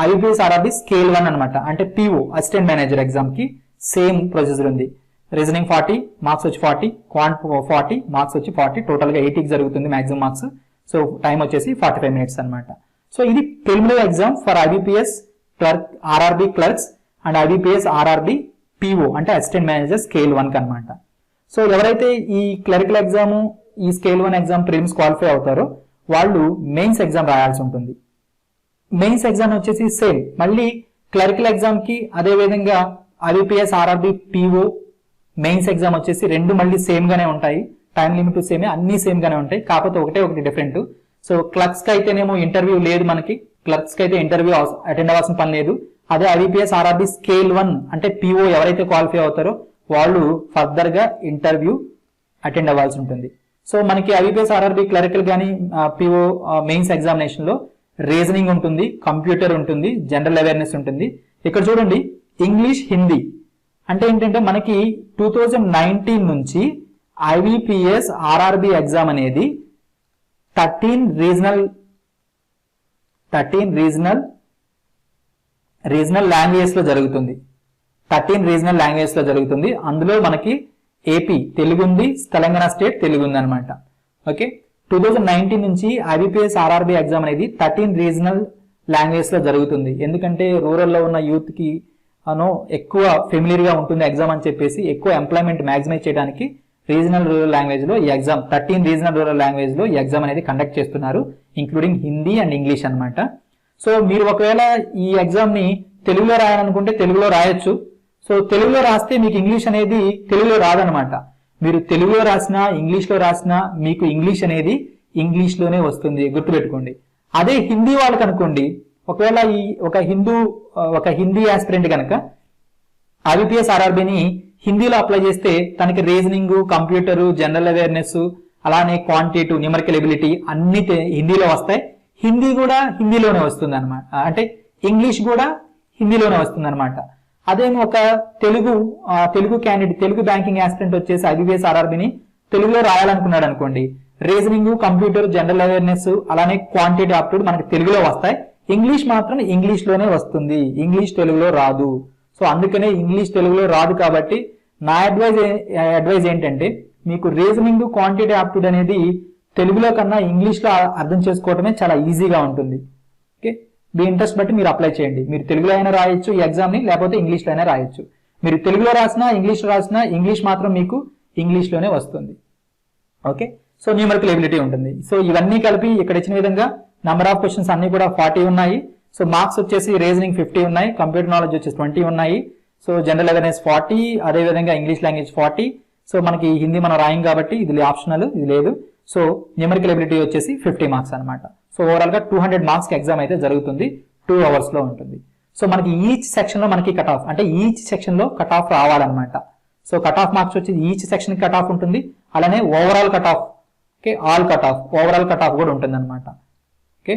IBPS RRB స్కేల్ 1 అనమాట. అంటే PO అసిస్టెంట్ మేనేజర్ ఎగ్జామ్ కి సేమ్ ప్రొసీజర్ ఉంది. రీజనింగ్ 40 మార్క్స్ వచ్చి 40, క్వాంట్ 40 మార్క్స్ వచ్చి 40, టోటల్ గా 80 జరుగుతుంది మాక్సిమం మార్క్స్. సో టైం వచ్చేసి 45 minutes అనమాట. సో ఇది preliminary exam for IBPS RRB clerks and IBPS RRB PO అంటే అసిస్టెంట్ మేనేజర్ స్కేల్ 1 అనమాట. సో ఎవరైతే ఈ క్లరికల్ ఎగ్జామ్, ఈ స్కేల్ 1 ఎగ్జామ్ ప్రిలిమ్స్ క్వాలిఫై అవుతారో వాళ్ళు మెయిన్స్ ఎగ్జామ్ రాయాల్సి ఉంటుంది. మెయిన్స్ ఎగ్జామ్ వచ్చేసి సేమ్ మళ్ళీ క్లరికల్ ఎగ్జామ్ కి అదే విధంగా IBPS RRB PO mains exam వచ్చేసి రెండు మళ్ళీ సేమ్ గానే ఉంటాయి. టైం లిమిట్ సేమే, అన్ని సేమ్ గానే ఉంటాయి. కాకపోతే ఒకటి డిఫరెంట్. సో క్లర్క్స్ కి అయితేనేమో ఇంటర్వ్యూ లేదు, మనకి క్లర్క్స్ కి అయితే ఇంటర్వ్యూ అటెండ్ అవ్వాల్సిన పని లేదు. అదే IBPS RRB స్కేల్ 1 అంటే PO ఎవరైతే క్వాలిఫై అవుతారో వాళ్ళు ఫర్దర్ గా ఇంటర్వ్యూ అటెండ్ అవ్వాల్సి ఉంటుంది. సో మనకి IBPS RRB క్లరికల్ కానీ PO మెయిన్స్ ఎగ్జామినేషన్ లో రీజనింగ్ ఉంటుంది, కంప్యూటర్ ఉంటుంది, జనరల్ అవేర్నెస్ ఉంటుంది. ఇక్కడ చూడండి ఇంగ్లీష్, హిందీ అంటే ఏంటంటే మనకి 2019 నుంచి IBPS RRB ఎగ్జామ్ అనేది 13 రీజనల్ లాంగ్వేజెస్ లో జరుగుతుంది. 13 రీజనల్ లాంగ్వేజెస్ లో జరుగుతుంది. అందులో మనకి ఏపీ తెలుగు ఉంది, తెలంగాణ స్టేట్ తెలుగు ఉంది అనమాట. ఓకే, 2019 నుంచి IBPS RRB ఎగ్జామ్ అనేది 13 రీజనల్ లాంగ్వేజెస్ లో జరుగుతుంది. ఎందుకంటే రూరల్ లో ఉన్న యూత్ కి ఎక్కువ ఫెమిలియర్ గా ఉంటుంది ఎగ్జామ్ అని చెప్పేసి ఎక్కువ ఎంప్లాయ్మెంట్ మ్యాక్సిమైజ్ చేయడానికి రీజనల్ రూరల్ లాంగ్వేజ్ లో ఈ ఎగ్జామ్ 13 రీజనల్ రూరల్ లాంగ్వేజ్ లో ఈ ఎగ్జామ్ అనేది కండక్ట్ చేస్తున్నారు, ఇంక్లూడింగ్ హిందీ అండ్ ఇంగ్లీష్ అనమాట. సో మీరు ఒకవేళ ఈ ఎగ్జామ్ ని తెలుగులో రాయాలనుకుంటే తెలుగులో రాయొచ్చు. సో తెలుగులో రాస్తే మీకు ఇంగ్లీష్ అనేది తెలుగులో రాదనమాట. మీరు తెలుగులో రాసినా ఇంగ్లీష్ లో రాసినా మీకు ఇంగ్లీష్ అనేది ఇంగ్లీష్ లోనే వస్తుంది, గుర్తుపెట్టుకోండి. అదే హిందీ వాళ్ళకి అనుకోండి, ఒకవేళ ఒక హిందీ ఆస్పిరెంట్ కనుక IBPS RRBని హిందీలో అప్లై చేస్తే తనకి రీజనింగ్, కంప్యూటర్, జనరల్ అవేర్నెస్ అలానే క్వాంటిటేటివ్, న్యూమరికల్ ఎబిలిటీ అన్ని హిందీలో వస్తాయి. హిందీ కూడా హిందీలోనే వస్తుంది అనమాట, అంటే ఇంగ్లీష్ కూడా హిందీలోనే వస్తుంది అనమాట. అదేమో ఒక Telugu candidate, Telugu banking aspirant వచ్చేసి IBPS RRBని తెలుగులో రాయాలనుకున్నాడు అనుకోండి, రీజనింగ్, కంప్యూటర్, జనరల్ అవేర్నెస్ అలానే క్వాంటిటీ ఆప్టిట్యూడ్ మనకి తెలుగులో వస్తాయి. ఇంగ్లీష్ మాత్రం ఇంగ్లీష్ లోనే వస్తుంది, ఇంగ్లీష్ తెలుగులో రాదు. సో అందుకనే ఇంగ్లీష్ తెలుగులో రాదు కాబట్టి నా అడ్వైజ్ ఏంటంటే మీకు రీజనింగ్, క్వాంటిటీ ఆప్టిట్యూడ్ అనేది తెలుగులో కన్నా ఇంగ్లీష్ లో అర్థం చేసుకోవటమే చాలా ఈజీగా ఉంటుంది. ఓకే, మీ ఇంట్రెస్ట్ బట్టి మీరు అప్లై చేయండి. మీరు తెలుగులో అయినా రాయొచ్చు ఈ ఎగ్జామ్ ని, లేకపోతే ఇంగ్లీష్ లో అయినా రాయొచ్చు. మీరు తెలుగులో రాసినా ఇంగ్లీష్ లో రాసినా ఇంగ్లీష్ మాత్రం మీకు ఇంగ్లీష్ లోనే వస్తుంది. ఓకే, సో న్యూమరికల్ ఎబిలిటీ ఉంటుంది. సో ఇవన్నీ కలిపి ఇక్కడ ఇచ్చిన విధంగా నెంబర్ ఆఫ్ క్వశ్చన్స్ అన్ని కూడా 40 ఉన్నాయి. సో మార్క్స్ వచ్చేసి రీజనింగ్ 50 ఉన్నాయి, కంప్యూటర్ నాలెడ్జ్ వచ్చేసి 20 ఉన్నాయి. సో జనరల్ అవేర్నెస్ 40, అదే విధంగా ఇంగ్లీష్ లాంగ్వేజ్ 40. సో మనకి హిందీ మనం రాయం కాబట్టి ఇది ఆప్షనల్, ఇది లేదు. సో న్యూమరికల్ ఎబిలిటీ వచ్చేసి 50 మార్క్స్ అనమాట. సో ఓవరాల్ గా 200 మార్క్స్ కి ఎగ్జామ్ అయితే జరుగుతుంది, 2 hours లో ఉంటుంది. సో మనకి ఈచ్ సెక్షన్ లో మనకి కట్ ఆఫ్, అంటే ఈచ్ సెక్షన్ లో కట్ ఆఫ్ రావాలన్నమాట. సో కట్ ఆఫ్ మార్క్స్ వచ్చి ఈచ్ సెక్షన్ కట్ ఆఫ్ ఉంటుంది, అలానే overall cut off, okay, all cut off, overall cut off కూడా ఉంటుంది అనమాట. Okay,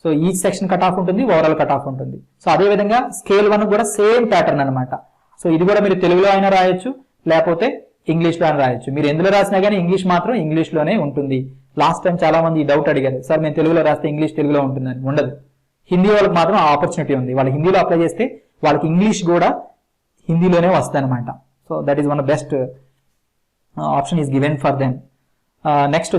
so each section cut off ఉంటుంది, ఓవరాల్ కట్ ఆఫ్ ఉంటుంది. సో అదే విధంగా స్కేల్ 1 కూడా సేమ్ ప్యాటర్న్ అనమాట. సో ఇది కూడా మీరు తెలుగులో అయినా రాయొచ్చు, లేకపోతే ఇంగ్లీష్ లో అయినా రాయొచ్చు. మీరు ఎందులో రాసినా కానీ ఇంగ్లీష్ మాత్రం ఇంగ్లీష్ లోనే ఉంటుంది. లాస్ట్ టైం చాలా మంది డౌట్ అడిగారు, సార్ మేము తెలుగులో రాస్తే ఇంగ్లీష్ తెలుగులో ఉంటుందని. ఉండదు, హిందీ వాళ్ళకి మాత్రం ఆపర్చునిటీ ఉంది. వాళ్ళు హిందీలో అప్లై చేస్తే వాళ్ళకి ఇంగ్లీష్ కూడా హిందీలోనే వస్తాయి అనమాట. So that is one of best option is given for them. Next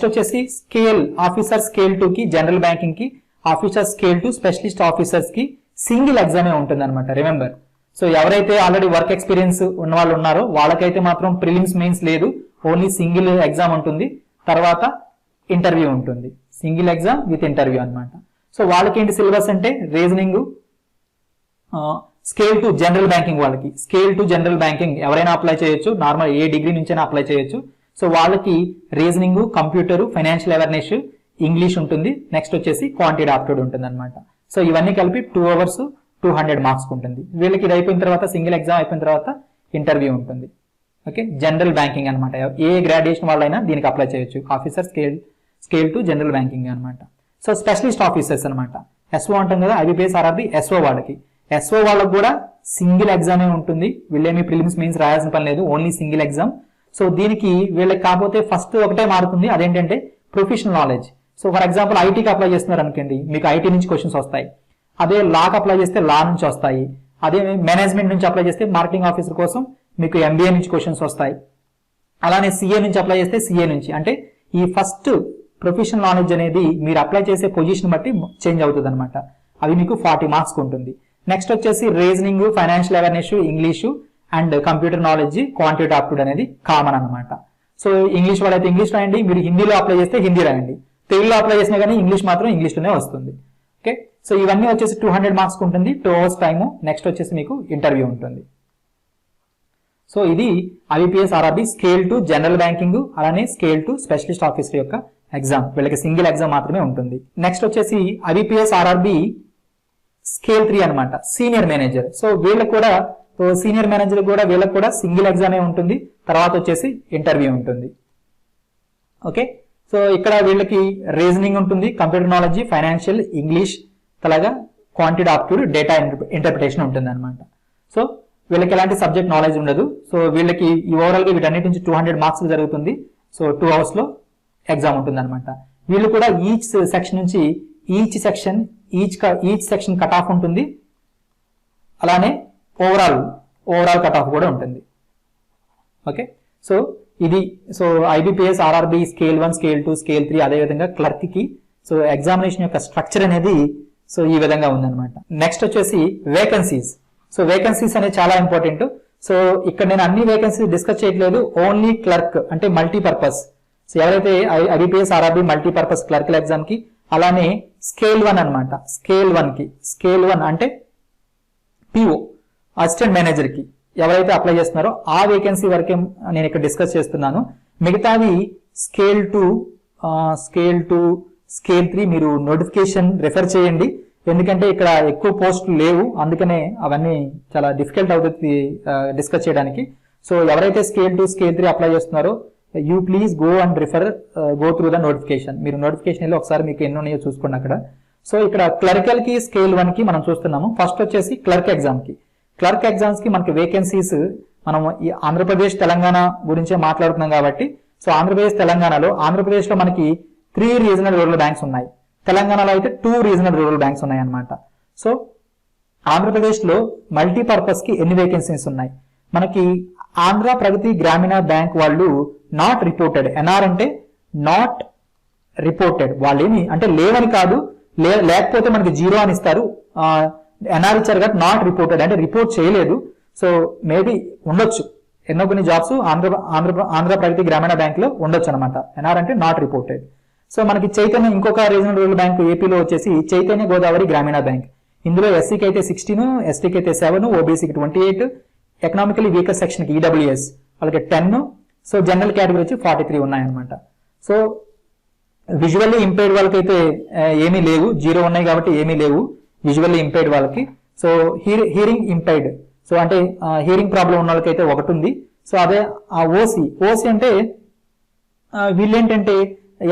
వచ్చేసి స్కేల్ ఆఫీసర్ స్కేల్ 2 కి, జనరల్ బ్యాంకింగ్ కి, ఆఫీసర్ స్కేల్ 2 స్పెషలిస్ట్ ఆఫీసర్స్ కి సింగిల్ ఎగ్జామే ఉంటుంది అనమాట. రిమెంబర్, సో ఎవరైతే ఆల్రెడీ వర్క్ ఎక్స్పీరియన్స్ ఉన్న వాళ్ళు ఉన్నారో వాళ్ళకైతే మాత్రం ప్రిలిమ్స్ మెయిన్స్ లేదు, ఓన్లీ సింగిల్ ఎగ్జామ్ ఉంటుంది, తర్వాత ఇంటర్వ్యూ ఉంటుంది. సింగిల్ ఎగ్జామ్ విత్ ఇంటర్వ్యూ అనమాట. సో వాళ్ళకి ఏంటి సిలబస్ అంటే రీజనింగ్, స్కేల్ 2 జనరల్ బ్యాంకింగ్, వాళ్ళకి స్కేల్ 2 జనరల్ బ్యాంకింగ్ ఎవరైనా అప్లై చేయొచ్చు, నార్మల్ ఏ డిగ్రీ నుంచైనా అప్లై చేయొచ్చు. సో వాళ్ళకి reasoning, computer, financial awareness, English ఉంటుంది. నెక్స్ట్ వచ్చేసి క్వాంటిటీ ఆప్టిట్యూడ్ ఉంటుంది అనమాట. సో ఇవన్నీ కలిపి 2 hours 200 మార్క్స్ ఉంటుంది. వీళ్ళకి ఇది అయిపోయిన తర్వాత, సింగిల్ ఎగ్జామ్ అయిపోయిన తర్వాత ఇంటర్వ్యూ ఉంటుంది. ఓకే, జనరల్ బ్యాంకింగ్ అనమాట. ఏ గ్రాడ్యుయేషన్ వాళ్ళైనా దీనికి అప్లై చేయొచ్చు. ఆఫీసర్ స్కేల్ 2 జనరల్ బ్యాంకింగ్ అనమాట. సో స్పెషలిస్ట్ ఆఫీసర్స్ అనమాట, SO అంటాం కదా, IBPS RRB SO వాళ్ళకి. SO వాళ్ళకి కూడా సింగిల్ ఎగ్జామే ఉంటుంది. వీళ్ళేమి ప్రిలిమ్స్ మెయిన్స్ రాయాల్సిన పని లేదు, ఓన్లీ సింగిల్ ఎగ్జామ్. సో దీనికి వీళ్ళకి కాకపోతే ఫస్ట్ ఒకటే మారుతుంది, అదేంటంటే professional knowledge. So for example ఐటీకి అప్లై చేస్తున్నారు అనుకోండి, మీకు ఐటీ నుంచి క్వశ్చన్స్ వస్తాయి. అదే లాకి అప్లై చేస్తే లా నుంచి వస్తాయి. అదే మేనేజ్మెంట్ నుంచి అప్లై చేస్తే మార్కెటింగ్ ఆఫీసర్ కోసం మీకు MBA నుంచి క్వశ్చన్స్ వస్తాయి. అలానే CA నుంచి అప్లై చేస్తే CA నుంచి. అంటే ఈ ఫస్ట్ ప్రొఫెషనల్ నాలెడ్జ్ అనేది మీరు అప్లై చేసే పొజిషన్ బట్టి చేంజ్ అవుతుంది అనమాట. అవి మీకు 40 మార్క్స్ ఉంటుంది. నెక్స్ట్ వచ్చేసి reasoning, financial awareness, English and computer knowledge, quantity aptitude అనేది కామన్ అనమాట. సో ఇంగ్లీష్ వాళ్ళైతే ఇంగ్లీష్ రాయండి, మీరు హిందీలో అప్లై చేస్తే హిందీ రాయండి, తెలుగులో అప్లై చేసినా కానీ ఇంగ్లీష్ మాత్రం ఇంగ్లీష్లోనే వస్తుంది. ఓకే, సో ఇవన్నీ వచ్చేసి 200 మార్క్స్ ఉంటుంది, 2 hours టైము. నెక్స్ట్ వచ్చేసి మీకు ఇంటర్వ్యూ ఉంటుంది. సో ఇది IBPS RRB scale 2 general banking, అలానే స్కేల్ 2 స్పెషలిస్ట్ ఆఫీసర్ యొక్క ఎగ్జామ్. వీళ్ళకి సింగిల్ ఎగ్జామ్ మాత్రమే ఉంటుంది. నెక్స్ట్ వచ్చేసి IBPS RRB స్కేల్ 3 అనమాట, సీనియర్ మేనేజర్. సో వీళ్ళకి కూడా, సీనియర్ మేనేజర్ కూడా వీళ్ళకి కూడా సింగిల్ ఎగ్జామే ఉంటుంది, తర్వాత వచ్చేసి ఇంటర్వ్యూ ఉంటుంది. ఓకే, సో ఇక్కడ వీళ్ళకి రీజనింగ్ ఉంటుంది, కంప్యూటర్ నాలెడ్జ్, ఫైనాన్షియల్, ఇంగ్లీష్, అలాగా క్వాంటిటీ ఆప్టిట్యూడ్, డేటా ఇంటర్ప్రిటేషన్ ఉంటుంది అనమాట. సో వీళ్ళకి ఎలాంటి సబ్జెక్ట్ నాలెడ్జ్ ఉండదు. సో వీళ్ళకి ఈ ఓవరాల్ గా వీటన్నిటి నుంచి 200 మార్క్స్ జరుగుతుంది. సో 2 hours లో ఎగ్జామ్ ఉంటుంది అనమాట. వీళ్ళు కూడా ఈచ్ సెక్షన్ నుంచి ఈచ్ సెక్షన్ కట్ ఆఫ్ ఉంటుంది, అలానే ఓవరాల్ కట్ ఆఫ్ కూడా ఉంటుంది. ఓకే, సో ఇది IBPS RRB scale 1, scale 2, scale 3, అదేవిధంగా క్లర్క్ కి సో ఎగ్జామినేషన్ యొక్క స్ట్రక్చర్ అనేది సో ఈ విధంగా ఉందన్నమాట. నెక్స్ట్ వచ్చేసి వేకెన్సీస్. సో వేకెన్సీస్ అనేది చాలా ఇంపార్టెంట్. సో ఇక్కడ నేను అన్ని వేకెన్సీస్ డిస్కస్ చేయట్లేదు, ఓన్లీ క్లర్క్ అంటే మల్టీపర్పస్. సో ఎవరైతే IBPS RRB multipurpose clerk exam కి, అలానే స్కేల్ 1 అనమాట, స్కేల్ 1 అంటే PO అసిస్టెంట్ మేనేజర్ కి ఎవరైతే అప్లై చేస్తున్నారో ఆ వేకెన్సీ వరకే నేను ఇక్కడ డిస్కస్ చేస్తున్నాను. మిగతావి స్కేల్ 2, స్కేల్ 3 మీరు నోటిఫికేషన్ రెఫర్ చేయండి, ఎందుకంటే ఇక్కడ ఎక్కువ పోస్టులు లేవు, అందుకనే అవన్నీ చాలా డిఫికల్ట్ అవుతుంది డిస్కస్ చేయడానికి. సో ఎవరైతే స్కేల్ 2, స్కేల్ 3 అప్లై చేస్తున్నారో you please go and go through the notification. మీరు నోటిఫికేషన్ వెళ్ళి ఒకసారి మీకు ఎన్ని ఉన్నాయో చూసుకోండి అక్కడ. సో ఇక్కడ క్లరికల్ కి స్కేల్ 1 కి మనం చూస్తున్నాము. ఫస్ట్ వచ్చేసి క్లర్క్ ఎగ్జామ్ కి. క్లర్క్ ఎగ్జామ్స్ కి మనకి వేకెన్సీస్ మనం ఈ ఆంధ్రప్రదేశ్ తెలంగాణ గురించే మాట్లాడుతున్నాం కాబట్టి, సో ఆంధ్రప్రదేశ్ తెలంగాణలో ఆంధ్రప్రదేశ్లో మనకి 3 రీజనల్ రూరల్ బ్యాంక్స్ ఉన్నాయి, తెలంగాణలో అయితే 2 రీజనల్ రూరల్ బ్యాంక్స్ ఉన్నాయి అన్నమాట. సో ఆంధ్రప్రదేశ్లో మల్టీపర్పస్ కి ఎన్ని వేకెన్సీస్ ఉన్నాయి? మనకి ఆంధ్ర ప్రగతి గ్రామీణ బ్యాంక్ వాళ్ళు నాట్ రిపోర్టెడ్, ఎన్ఆర్ అంటే నాట్ రిపోర్టెడ్, వాళ్ళు ఏమి అంటే లేవని కాదు, లేకపోతే మనకి 0 అని ఇస్తారు. ఎన్ఆర్ ఇచ్చారు కాబట్టి నాట్ రిపోర్టెడ్ అంటే రిపోర్ట్ చేయలేదు. సో మేబీ ఉండొచ్చు, ఎన్నో కొన్ని జాబ్స్ ఆంధ్ర ప్రగతి గ్రామీణ బ్యాంక్ లో ఉండొచ్చు అనమాట. ఎన్ఆర్ అంటే నాట్ రిపోర్టెడ్. సో మనకి చైతన్య, ఇంకొక రీజనల్ రూరల్ బ్యాంక్ ఏపీలో వచ్చేసి చైతన్య గోదావరి గ్రామీణ బ్యాంక్. ఇందులో ఎస్సీకి అయితే 16, ఎస్టీకి అయితే 7, ఓబీసీకి 28, ఎకనామికలీ వీకర్ సెక్షన్ కి ఈడబ్ల్యూఎస్ వాళ్ళకి 10, సో జనరల్ కేటగిరీ వచ్చి 43 ఉన్నాయన్నమాట. సో విజువల్లీ ఇంపైర్డ్ వాళ్ళకైతే ఏమీ లేవు, 0 ఉన్నాయి కాబట్టి ఏమీ లేవు విజువల్లీ ఇంపైర్డ్ వాళ్ళకి. సో హియరింగ్ ఇంపైర్డ్, సో అంటే హియరింగ్ ప్రాబ్లం ఉన్న వాళ్ళకైతే 1 ఉంది. సో అదే ఆ ఓసీ అంటే వీళ్ళేంటంటే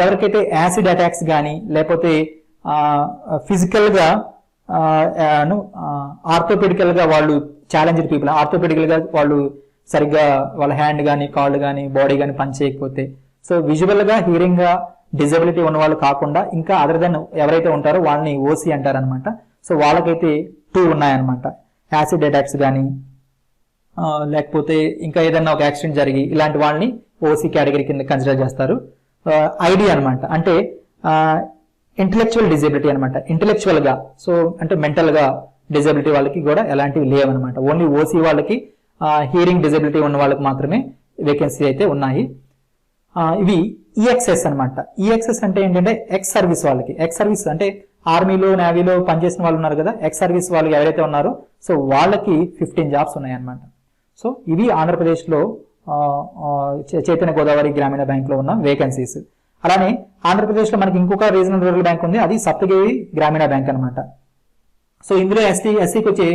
ఎవరికైతే యాసిడ్ అటాక్స్ కానీ లేకపోతే ఫిజికల్ గా ఆర్థోపెడికల్ గా వాళ్ళు ఛాలెంజ్డ్ పీపుల్, ఆర్థోపెడికల్ గా వాళ్ళు సరిగ్గా వాళ్ళ హ్యాండ్ కానీ కాళ్ళు కానీ బాడీ కానీ పని చేయకపోతే, సో విజువల్ గా హియరింగ్ గా డిజబిలిటీ ఉన్న వాళ్ళు కాకుండా ఇంకా అదర్ దెన్ ఎవరైతే ఉంటారో వాళ్ళని ఓసీ అంటారనమాట. సో వాళ్ళకైతే 2 ఉన్నాయన్నమాట. యాసిడ్ అటాక్స్ కానీ లేకపోతే ఇంకా ఏదైనా ఒక యాక్సిడెంట్ జరిగి ఇలాంటి వాళ్ళని ఓసీ కేటగిరీ కింద కన్సిడర్ చేస్తారు. ఐడి అనమాట అంటే ఇంటెలెక్చువల్ డిజబిలిటీ అనమాట, ఇంటెలెక్చువల్ గా, సో అంటే మెంటల్ గా డిజబిలిటీ వాళ్ళకి కూడా ఎలాంటివి లేవన్నమాట. ఓన్లీ ఓసీ వాళ్ళకి హియరింగ్ డిజబిలిటీ ఉన్న వాళ్ళకి మాత్రమే వేకెన్సీ అయితే ఉన్నాయి. ఇవి ఈఎక్స్ఎస్ అనమాట. ఈఎక్స్ఎస్ అంటే ఏంటంటే ఎక్స్ సర్వీస్ వాళ్ళకి, ఎక్స్ సర్వీస్ అంటే ఆర్మీలో నేవీలో పనిచేసిన వాళ్ళు ఉన్నారు కదా, ఎక్స్ సర్వీస్ వాళ్ళు ఎవరైతే ఉన్నారో సో వాళ్ళకి 15 జాబ్స్ ఉన్నాయి అనమాట. సో ఇవి ఆంధ్రప్రదేశ్లో చైతన్య గోదావరి గ్రామీణ బ్యాంక్ లో ఉన్న వేకెన్సీస్. అలానే ఆంధ్రప్రదేశ్లో మనకి ఇంకొక రీజనల్ రూరల్ బ్యాంక్ ఉంది, అది సప్తగిరి గ్రామీణ బ్యాంక్ అనమాట. సో ఇందులో ఎస్సీకి వచ్చి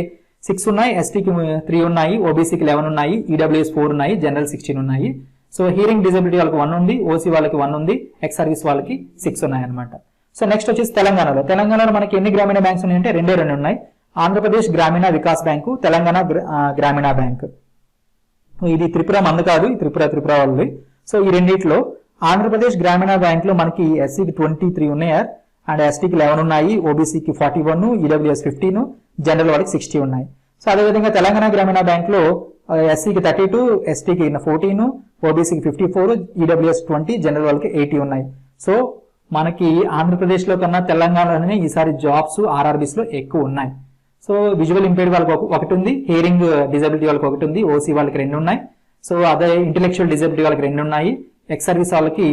6 ఉన్నాయి, ఎస్టీకి 3 ఉన్నాయి, ఓబీసీకి 11 ఉన్నాయి, ఈడబ్ల్యూఎస్ 4 ఉన్నాయి, జనరల్ 16 ఉన్నాయి. సో హియరింగ్ డిజబిలిటీ వాళ్ళకి 1 ఉంది, ఓసీ వాళ్ళకి 1 ఉంది, ఎక్స్ సర్వీస్ వాళ్ళకి 6 ఉన్నాయి అనమాట. సో నెక్స్ట్ వచ్చేసి తెలంగాణలో మనకి ఎన్ని గ్రామీణ బ్యాంక్స్ ఉన్నాయంటే 2 ఉన్నాయి. ఆంధ్రప్రదేశ్ గ్రామీణ వికాస్ బ్యాంకు, తెలంగాణ గ్రామీణ బ్యాంక్. ఇది త్రిపుర మంది కాదు, త్రిపుర వాళ్ళది. సో ఈ రెండిట్లో ఆంధ్రప్రదేశ్ గ్రామీణ బ్యాంక్ లో మనకి ఎస్సీకి 23 ఉన్నాయి అండ్ ఎస్టీకి 11 ఉన్నాయి, ఓబీసీకి 41, ఈడబ్ల్యూఎస్ 15, జనరల్ వాళ్ళకి 60 ఉన్నాయి. సో అదేవిధంగా తెలంగాణ గ్రామీణ బ్యాంక్ లో ఎస్సీకి 32, ఎస్టీకి 14, ఓబీసీకి 54, ఈడబ్ల్యూఎస్ 20, జనరల్ వాళ్ళకి 80 ఉన్నాయి. సో మనకి ఆంధ్రప్రదేశ్ లో కన్నా తెలంగాణలోనే ఈసారి జాబ్స్ ఆర్ఆర్బీస్ లో ఎక్కువ ఉన్నాయి. సో విజువల్ ఇంపైర్డ్ వాళ్ళకి 1 ఉంది, హియరింగ్ డిజబిలిటీ వాళ్ళకి 1 ఉంది, ఓసీ వాళ్ళకి 2 ఉన్నాయి. సో అదే ఇంటెలెక్చువల్ డిజబిలిటీ వాళ్ళకి 2 ఉన్నాయి, ఎక్స్ సర్వీస్ వాళ్ళకి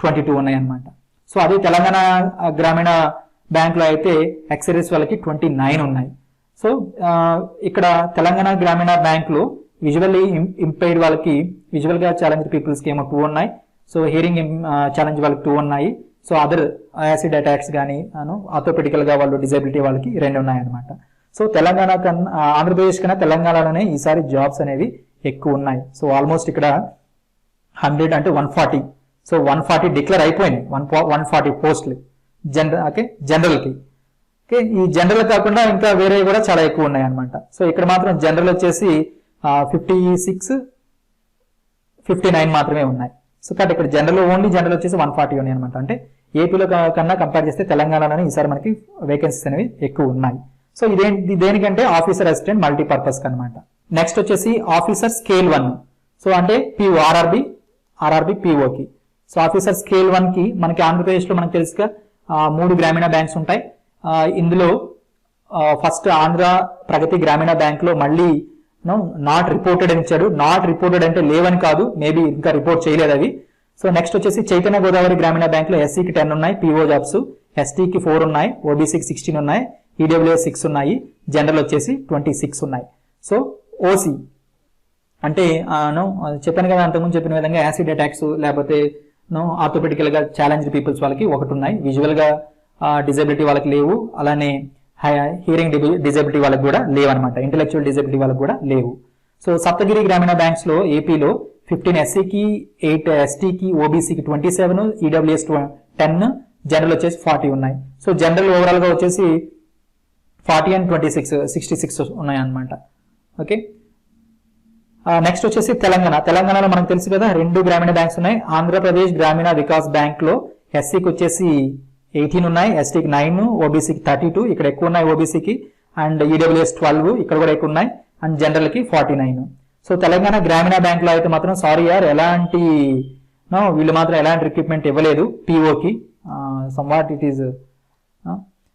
22 ఉన్నాయి అనమాట. సో అదే తెలంగాణ గ్రామీణ బ్యాంక్ లో అయితే ఎక్స్ సర్వీస్ వాళ్ళకి 29 ఉన్నాయి. సో ఇక్కడ తెలంగాణ గ్రామీణ బ్యాంక్ లో విజువల్లీ ఇంపైర్డ్ వాళ్ళకి, విజువల్ గా ఛాలెంజ్ పీపుల్స్ కి ఏమో 2 ఉన్నాయి. సో హియరింగ్ ఛాలెంజ్ వాళ్ళకి 2 ఉన్నాయి. సో అదర్ యాసిడ్ అటాక్స్ కానీ ఆర్థోపెడికల్ గా వాళ్ళు డిజబిలిటీ వాళ్ళకి 2 ఉన్నాయి అనమాట. సో తెలంగాణ కన్నా ఆంధ్రప్రదేశ్ కన్నా తెలంగాణలోనే ఈసారి జాబ్స్ అనేవి ఎక్కువ ఉన్నాయి. సో ఆల్మోస్ట్ ఇక్కడ 100 అంటే 140, సో 140 డిక్లేర్ అయిపోయినాయి, 140 పోస్టులు జనరల్ కి. ఈ జనరల్ కాకుండా ఇంకా వేరే కూడా చాలా ఎక్కువ ఉన్నాయి అనమాట. సో ఇక్కడ మాత్రం జనరల్ వచ్చేసి 56, 59 మాత్రమే ఉన్నాయి. సో కాబట్టి ఇక్కడ ఓన్లీ జనరల్ వచ్చేసి 140 ఉన్నాయి అనమాట. అంటే ఏపీలో కన్నా కంపేర్ చేస్తే తెలంగాణలోనే ఈసారి మనకి వేకెన్సీస్ అనేవి ఎక్కువ ఉన్నాయి. సో దేనికంటే ఆఫీసర్ అసిస్టెంట్ మల్టీపర్పస్ అనమాట. నెక్స్ట్ వచ్చేసి ఆఫీసర్ స్కేల్ 1, సో అంటే పిఓ ఆర్ఆర్బి పిఓకి. సో ఆఫీసర్ స్కేల్ 1 కి మనకి ఆంధ్రప్రదేశ్ లో మనకు తెలుసుగా 3 గ్రామీణ బ్యాంక్స్ ఉంటాయి. ఇందులో ఫస్ట్ ఆంధ్ర ప్రగతి గ్రామీణ బ్యాంక్ లో మళ్ళీ నాట్ రిపోర్టెడ్ అని ఇచ్చాడు. నాట్ రిపోర్టెడ్ అంటే లేవని కాదు, మేబీ ఇంకా రిపోర్ట్ చేయలేదు అవి. సో నెక్స్ట్ వచ్చేసి చైతన్య గోదావరి గ్రామీణ బ్యాంక్ లో ఎస్సీకి 10 ఉన్నాయి, పిఓ జాబ్స్, ఎస్టీకి 4 ఉన్నాయి, ఓబీసీకి 16 ఉన్నాయి, ఈడబ్ల్యూఎస్ 6 ఉన్నాయి, జనరల్ వచ్చేసి 26 ఉన్నాయి. సో ఓసీ అంటే చెప్పాను కదా అంతకుముందు చెప్పిన విధంగా యాసిడ్ అటాక్స్ లేకపోతే ఆర్థోపెడికల్ గా ఛాలెంజ్డ్ పీపుల్స్ వాళ్ళకి 1 ఉన్నాయి, విజువల్ గా డిజబిలిటీ వాళ్ళకి లేవు, అలానే హియరింగ్ డిజబిలిటీ వాళ్ళకి కూడా లేవు అనమాట, ఇంటెలెక్చువల్ డిజబిలిటీ వాళ్ళకి కూడా లేవు. సో సప్తగిరి గ్రామీణ బ్యాంక్స్ లో ఏపీలో 15 ఎస్సీకి, 8 ఎస్టీకి, ఓబీసీకి 27, ఈడబ్ల్యూఎస్ 10, జనరల్ వచ్చేసి 40 ఉన్నాయి. సో జనరల్ ఓవరాల్ గా వచ్చేసి 40 and 26 66 ఉన్నాయి అన్నమాట. ఓకే, నెక్స్ట్ వచ్చేసి తెలంగాణలో మనకు తెలుసు కదా 2 గ్రామీణ బ్యాంక్స్ ఉన్నాయి. ఆంధ్రప్రదేశ్ గ్రామీణ వికాస్ బ్యాంక్ లో ఎస్సీకి వచ్చేసి 18 ఉన్నాయి, ఎస్టీకి 9, ఓబీసీకి 32, ఇక్కడ ఎక్కువ ఉన్నాయి ఓబీసీకి, అండ్ ఈడబ్ల్యూఎస్ 12 ఇక్కడ కూడా ఎక్కువ ఉన్నాయి, అండ్ జనరల్ కి 49. సో తెలంగాణ గ్రామీణ బ్యాంక్ లో అయితే మాత్రం సారీ యార్, వీళ్ళు మాత్రం ఎలాంటి రిక్రూట్మెంట్ ఇవ్వలేదు పిఓకి. Somewhat it is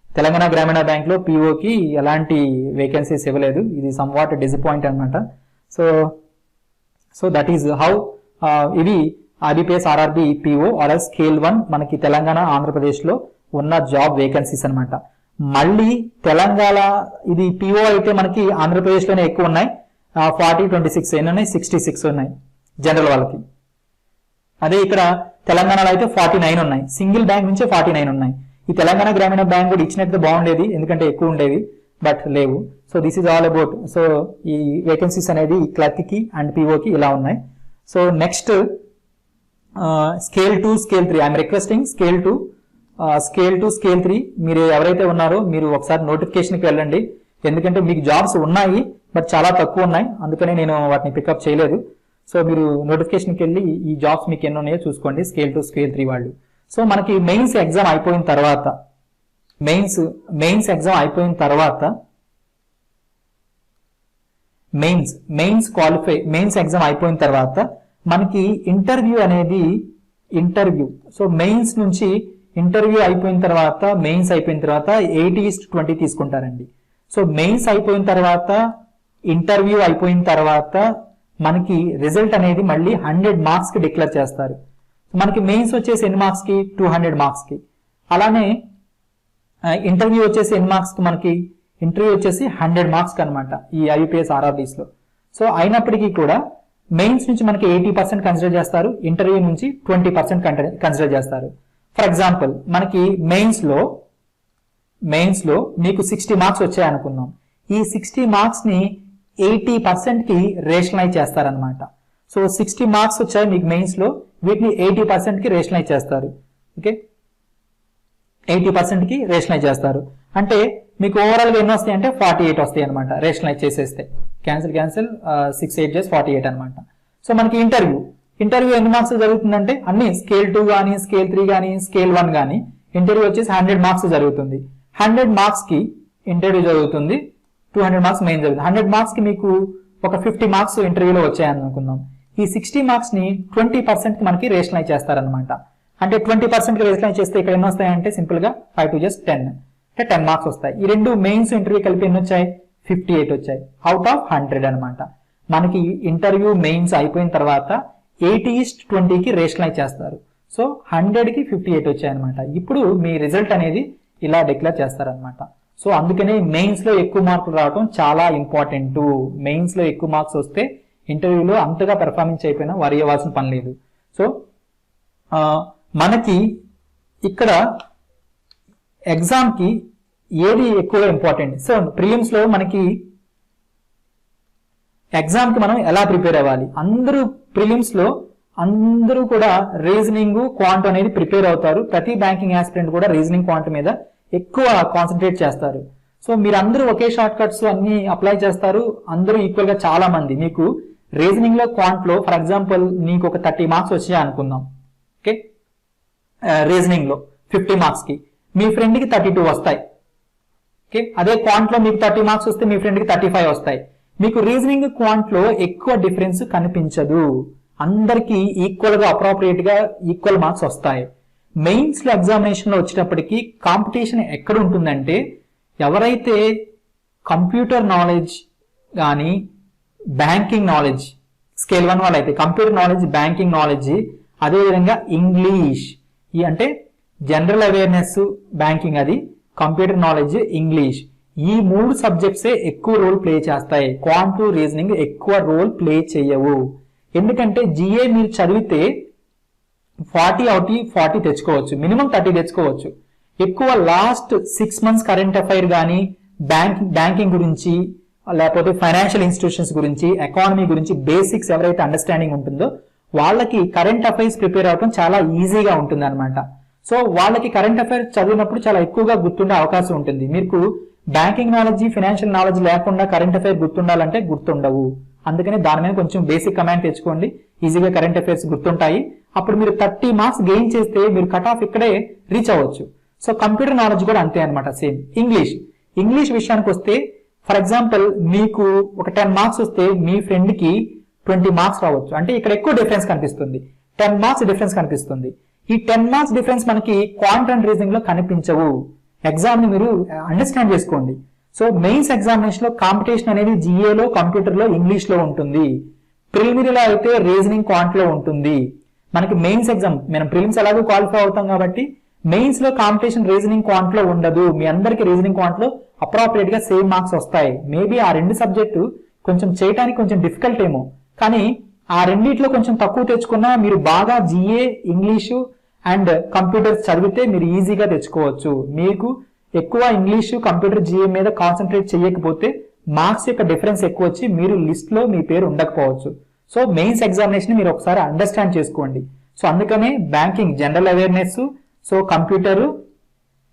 Telangana Grameena bank లో పిఓకి ఎలాంటి వేకెన్సీస్ ఇవ్వలేదు. ఇది సమ్వాట్ డిసప్పాయింట్ అనమాట. సో దట్ ఈస్ హౌ ఇవి IBPS RRB PO or scale 1 మనకి తెలంగాణ ఆంధ్రప్రదేశ్ లో ఉన్న జాబ్ వేకెన్సీస్ అనమాట. మళ్ళీ తెలంగాణ ఇది PO అయితే మనకి ఆంధ్రప్రదేశ్ లోనే ఎక్కువ ఉన్నాయి, 40, 26 ఎన్ని ఉన్నాయి, 66 ఉన్నాయి జనరల్ వాళ్ళకి. అదే ఇక్కడ తెలంగాణలో అయితే 49 ఉన్నాయి, సింగిల్ బ్యాంక్ నుంచే 49 ఉన్నాయి. ఈ తెలంగాణ గ్రామీణ బ్యాంక్ కూడా ఇచ్చినట్టు బాగుండేది, ఎందుకంటే ఎక్కువ ఉండేవి, బట్ లేవు. So this is all about. So ఈ వేకెన్సీస్ అనేది క్లర్క్ కి అండ్ పిఓకి ఇలా ఉన్నాయి. So next scale 2, scale 3 I'm requesting scale 2, scale 3 మీరు ఎవరైతే ఉన్నారో మీరు ఒకసారి నోటిఫికేషన్కి వెళ్ళండి, ఎందుకంటే మీకు జాబ్స్ ఉన్నాయి బట్ చాలా తక్కువ ఉన్నాయి, అందుకనే నేను వాటిని పికప్ చేయలేదు. సో మీరు నోటిఫికేషన్కి వెళ్ళి ఈ జాబ్స్ మీకు ఎన్ని ఉన్నాయో చూసుకోండి, స్కేల్ 2, స్కేల్ 3 వాళ్ళు. సో మనకి మెయిన్స్ ఎగ్జామ్ అయిపోయిన తర్వాత మెయిన్స్ ఎగ్జామ్ అయిపోయిన తర్వాత మెయిన్స్ ఎగ్జామ్ అయిపోయిన తర్వాత మనకి ఇంటర్వ్యూ సో మెయిన్స్ నుంచి ఇంటర్వ్యూ అయిపోయిన తర్వాత 80:20 తీసుకుంటారండి. సో మెయిన్స్ అయిపోయిన తర్వాత ఇంటర్వ్యూ అయిపోయిన తర్వాత మనకి రిజల్ట్ అనేది మళ్ళీ 100 మార్క్స్ కి డిక్లేర్ చేస్తారు. మనకి మెయిన్స్ వచ్చేసి ఎన్ని మార్క్స్ కి, 200 మార్క్స్ కి. అలానే ఇంటర్వ్యూ వచ్చేసి ఎన్ని మార్క్స్ కి, మనకి ఇంటర్వ్యూ వచ్చేసి 100 మార్క్స్ కి అనమాట ఈ IBPS RRBs లో. సో అయినప్పటికీ కూడా మెయిన్స్ నుంచి మనకి 80% కన్సిడర్ చేస్తారు, ఇంటర్వ్యూ నుంచి 20% కన్సిడర్ చేస్తారు. ఫర్ ఎగ్జాంపుల్ మనకి మెయిన్స్ లో మీకు 60 మార్క్స్ వచ్చాయి అనుకుందాం. ఈ 60 మార్క్స్ ని 80% కి రేషనలైజ్ చేస్తారనమాట. సో 60 మార్క్స్ వచ్చాయి మీకు మెయిన్స్ లో, వీటిని 80% కి రేషనలైజ్ చేస్తారు. ఓకే, 80% కి రేషనలైజ్ చేస్తారు. అంటే మీకు ఓవరాల్ గా ఎన్ని వస్తాయి అంటే 48 వస్తాయి అనమాట రేషనలైజ్ చేసేస్తే. క్యాన్సిల్ 6 8 48 అనమాట. సో మనకి ఇంటర్వ్యూ ఎన్ని మార్క్స్ జరుగుతుందంటే అన్ని స్కేల్ 2 కానీ, స్కేల్ 3 కానీ, స్కేల్ 1 కానీ ఇంటర్వ్యూ వచ్చేసి 100 మార్క్స్ జరుగుతుంది. 100 మార్క్స్ కి ఇంటర్వ్యూ జరుగుతుంది, 200 మార్క్స్ మెయిన్ జరుగుతుంది. 100 మార్క్స్ కి మీకు ఒక 50 మార్క్స్ ఇంటర్వ్యూలో వచ్చాయని అనుకుందాం. ఈ 60 మార్క్స్ ని 20% కి మనకి రేషనలైజ్ చేస్తారనమాట. అంటే 20% కి రేషనలైజ్ చేస్తే ఇక్కడ ఎన్ని వస్తాయంటే సింపుల్ గా 5 2 just 10 అంటే 10 మార్క్స్ వస్తాయి. ఈ రెండు మెయిన్స్ ఇంటర్వ్యూ కలిపి ఎన్ని వచ్చాయి, 58 వచ్చాయి అవుట్ ఆఫ్ 100 అనమాట. మనకి ఇంటర్వ్యూ మెయిన్స్ అయిపోయిన తర్వాత 80:20 కి రేషనలైజ్ చేస్తారు. సో 100 కి 58 వచ్చాయి అనమాట. ఇప్పుడు మీ రిజల్ట్ అనేది ఇలా డిక్లేర్ చేస్తారనమాట. సో అందుకనే మెయిన్స్ లో ఎక్కువ మార్కులు రావడం చాలా ఇంపార్టెంట్. మెయిన్స్ లో ఎక్కువ మార్క్స్ వస్తే ఇంటర్వ్యూలో అంతగా పెర్ఫార్మెన్స్ అయిపోయినా వరి అవ్వాల్సిన పని లేదు. సో మనకి ఇక్కడ ఎగ్జామ్ కి ఏది ఎక్కువగా ఇంపార్టెంట్. సో ప్రిలిమ్స్ లో మనకి ఎగ్జామ్ కి మనం ఎలా ప్రిపేర్ అవ్వాలి, ప్రిలిమ్స్ లో అందరూ కూడా రీజనింగ్, క్వాంట్ అనేది ప్రిపేర్ అవుతారు. ప్రతి బ్యాంకింగ్ ఆస్పిరెంట్ కూడా రీజనింగ్, క్వాంట్ మీద ఎక్కువ కాన్సన్ట్రేట్ చేస్తారు. సో మీరు అందరూ ఒకే షార్ట్ కట్స్ అన్ని అప్లై చేస్తారు, అందరూ ఈక్వల్ గా. చాలా మంది మీకు రీజనింగ్ లో, క్వాంట్ లో ఫర్ ఎగ్జాంపుల్ నీకు ఒక 30 మార్క్స్ వచ్చాయి అనుకుందాం. ఓకే, రీజనింగ్ లో 50 మార్క్స్ కి మీ ఫ్రెండ్ కి 32 వస్తాయి. ఓకే, అదే క్వాంట్ లో మీకు 30 మార్క్స్ వస్తే మీ ఫ్రెండ్ కి 35 వస్తాయి. మీకు రీజనింగ్, క్వాంట్ లో ఎక్కువ డిఫరెన్స్ కనిపించదు, అందరికి ఈక్వల్ గా అప్రోప్రియేట్ గా ఈక్వల్ మార్క్స్ వస్తాయి. మెయిన్స్ లో ఎగ్జామినేషన్ లో వచ్చేటప్పటికి కాంపిటీషన్ ఎక్కడ ఉంటుందంటే, ఎవరైతే కంప్యూటర్ నాలెడ్జ్ కానీ బ్యాంకింగ్ నాలెడ్జ్, స్కేల్ 1 వాళ్ళైతే కంప్యూటర్ నాలెడ్జ్, బ్యాంకింగ్ నాలెడ్జ్, అదేవిధంగా ఇంగ్లీష్, ఈ అంటే జనరల్ అవేర్నెస్ బ్యాంకింగ్, అది కంప్యూటర్ నాలెడ్జ్, ఇంగ్లీష్, ఈ 3 సబ్జెక్ట్సే ఎక్కువ రోల్ ప్లే చేస్తాయి. క్వాంట్, రీజనింగ్ ఎక్కువ రోల్ ప్లే చేయవు. ఎందుకంటే జిఏ మీరు చదివితే 40 అవుట్ 40 తెచ్చుకోవచ్చు, మినిమం 30 తెచ్చుకోవచ్చు. ఎక్కువ లాస్ట్ 6 months కరెంట్ అఫైర్ కానీ, బ్యాంకింగ్ గురించి, లేకపోతే ఫైనాన్షియల్ ఇన్స్టిట్యూషన్స్ గురించి, ఎకానమీ గురించి బేసిక్స్ ఎవరైతే అండర్స్టాండింగ్ ఉంటుందో వాళ్ళకి కరెంట్ అఫైర్స్ ప్రిపేర్ అవడం చాలా ఈజీగా ఉంటుంది అనమాట. సో వాళ్ళకి కరెంట్ అఫైర్స్ చదివినప్పుడు చాలా ఎక్కువగా గుర్తుండే అవకాశం ఉంటుంది. మీకు బ్యాంకింగ్ నాలెడ్జ్, ఫైనాన్షియల్ నాలెడ్జ్ లేకుండా కరెంట్ అఫైర్ గుర్తుండాలంటే గుర్తుండవు. అందుకని దాని మీద కొంచెం బేసిక్ కమాండ్ తెచ్చుకోండి, ఈజీగా కరెంట్ అఫైర్స్ గుర్తుంటాయి. అప్పుడు మీరు 30 మార్క్స్ గెయిన్ చేస్తే మీరు కట్ ఆఫ్ ఇక్కడే రీచ్ అవ్వచ్చు. సో కంప్యూటర్ నాలెడ్జ్ కూడా అంతే అనమాట, సేమ్. ఇంగ్లీష్ విషయానికి వస్తే ఫర్ ఎగ్జాంపుల్ మీకు ఒక 10 మార్క్స్ వస్తే మీ ఫ్రెండ్ కి 20 మార్క్స్ రావచ్చు. అంటే ఇక్కడ ఎక్కువ డిఫరెన్స్ కనిపిస్తుంది, 10 మార్క్స్ డిఫరెన్స్ కనిపిస్తుంది. ఈ 10 మార్క్స్ డిఫరెన్స్ మనకి క్వాంట్ అండ్ రీజనింగ్ లో కనిపించవు. ఎగ్జామ్ ని మీరు అండర్స్టాండ్ చేసుకోండి. సో మెయిన్స్ ఎగ్జామినేషన్ లో కాంపిటీషన్ అనేది జిఏలో, కంప్యూటర్ లో, ఇంగ్లీష్ లో ఉంటుంది. ప్రిలిమినరీలో అయితే రీజనింగ్, క్వాంట్ లో ఉంటుంది. మనకి మెయిన్స్ ఎగ్జామ్, మనం ప్రిలిమ్స్ ఎలాగో క్వాలిఫై అవుతాం కాబట్టి మెయిన్స్ లో కాంపిటీషన్ రీజనింగ్, క్వాంట్ లో ఉండదు. మీ అందరికి రీజనింగ్, క్వాంట్ లో అప్రాప్రియేట్ గా సేమ్ మార్క్స్ వస్తాయి. మేబీ ఆ రెండు సబ్జెక్టు కొంచెం చేయడానికి కొంచెం డిఫికల్ట్ ఏమో, కానీ ఆ రెండిట్లో కొంచెం తక్కువ తెచ్చుకున్నా మీరు బాగా జిఏ, ఇంగ్లీషు అండ్ కంప్యూటర్ చదివితే మీరు ఈజీగా తెచ్చుకోవచ్చు. మీకు ఎక్కువ ఇంగ్లీషు, కంప్యూటర్, జిఏ మీద కాన్సన్ట్రేట్ చేయకపోతే మార్క్స్ యొక్క డిఫరెన్స్ ఎక్కువ వచ్చి మీరు లిస్ట్ లో మీ పేరు ఉండకపోవచ్చు. సో మెయిన్స్ ఎగ్జామినేషన్ మీరు ఒకసారి అండర్స్టాండ్ చేసుకోండి. సో అందుకనే banking general awareness, so computer,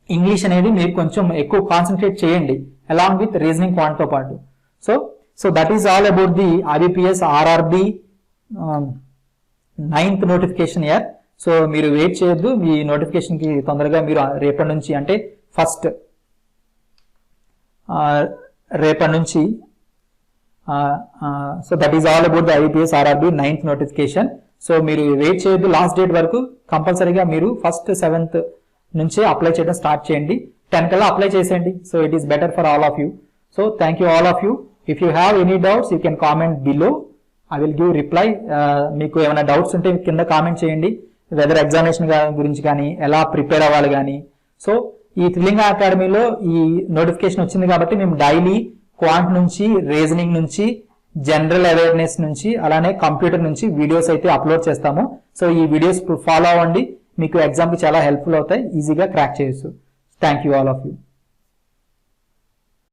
English అనేది మీరు కొంచెం ఎక్కువ కాన్సన్ట్రేట్ చేయండి అలాంగ్ విత్ రీజనింగ్, క్వాంట్ తో పాటు. So that is all about the IBPS RRB 9th notification year. So మీరు వెయిట్ చేయొద్దు, మీ నోటిఫికేషన్ కి తొందరగా మీరు రేపటి నుంచి, అంటే ఫస్ట్ రేపటి నుంచి, so that is all about the IBPS RRB 9th notification. So మీరు వెయిట్ చేయొద్దు, లాస్ట్ డేట్ వరకు కంపల్సరీగా మీరు ఫస్ట్ 7th నుంచి అప్లై చేయడం స్టార్ట్ చేయండి. 10 కల్లా అప్లై చేసేయండి. So it is better for all of you. So thank you all of you. If you have any doubts you can comment below, I will give reply. మీకు ఏమైనా డౌట్స్ ఉంటే కింద కామెంట్ చేయండి, వెదర్ ఎగ్జామినేషన్ గురించి కానీ, ఎలా ప్రిపేర్ అవ్వాలి కానీ. సో ఈ త్రిలింగ అకాడమీలో ఈ నోటిఫికేషన్ వచ్చింది కాబట్టి మేము డైలీ క్వాంట్ నుంచి, రీజనింగ్ నుంచి, జనరల్ అవేర్నెస్ నుంచి, అలానే కంప్యూటర్ నుంచి వీడియోస్ అయితే అప్లోడ్ చేస్తాము. సో ఈ వీడియోస్ ఫాలో అవ్వండి, మీకు ఎగ్జామ్ కి చాలా హెల్ప్ఫుల్ అవుతాయి, ఈజీగా క్రాక్ చేయొచ్చు. Thank you all of you.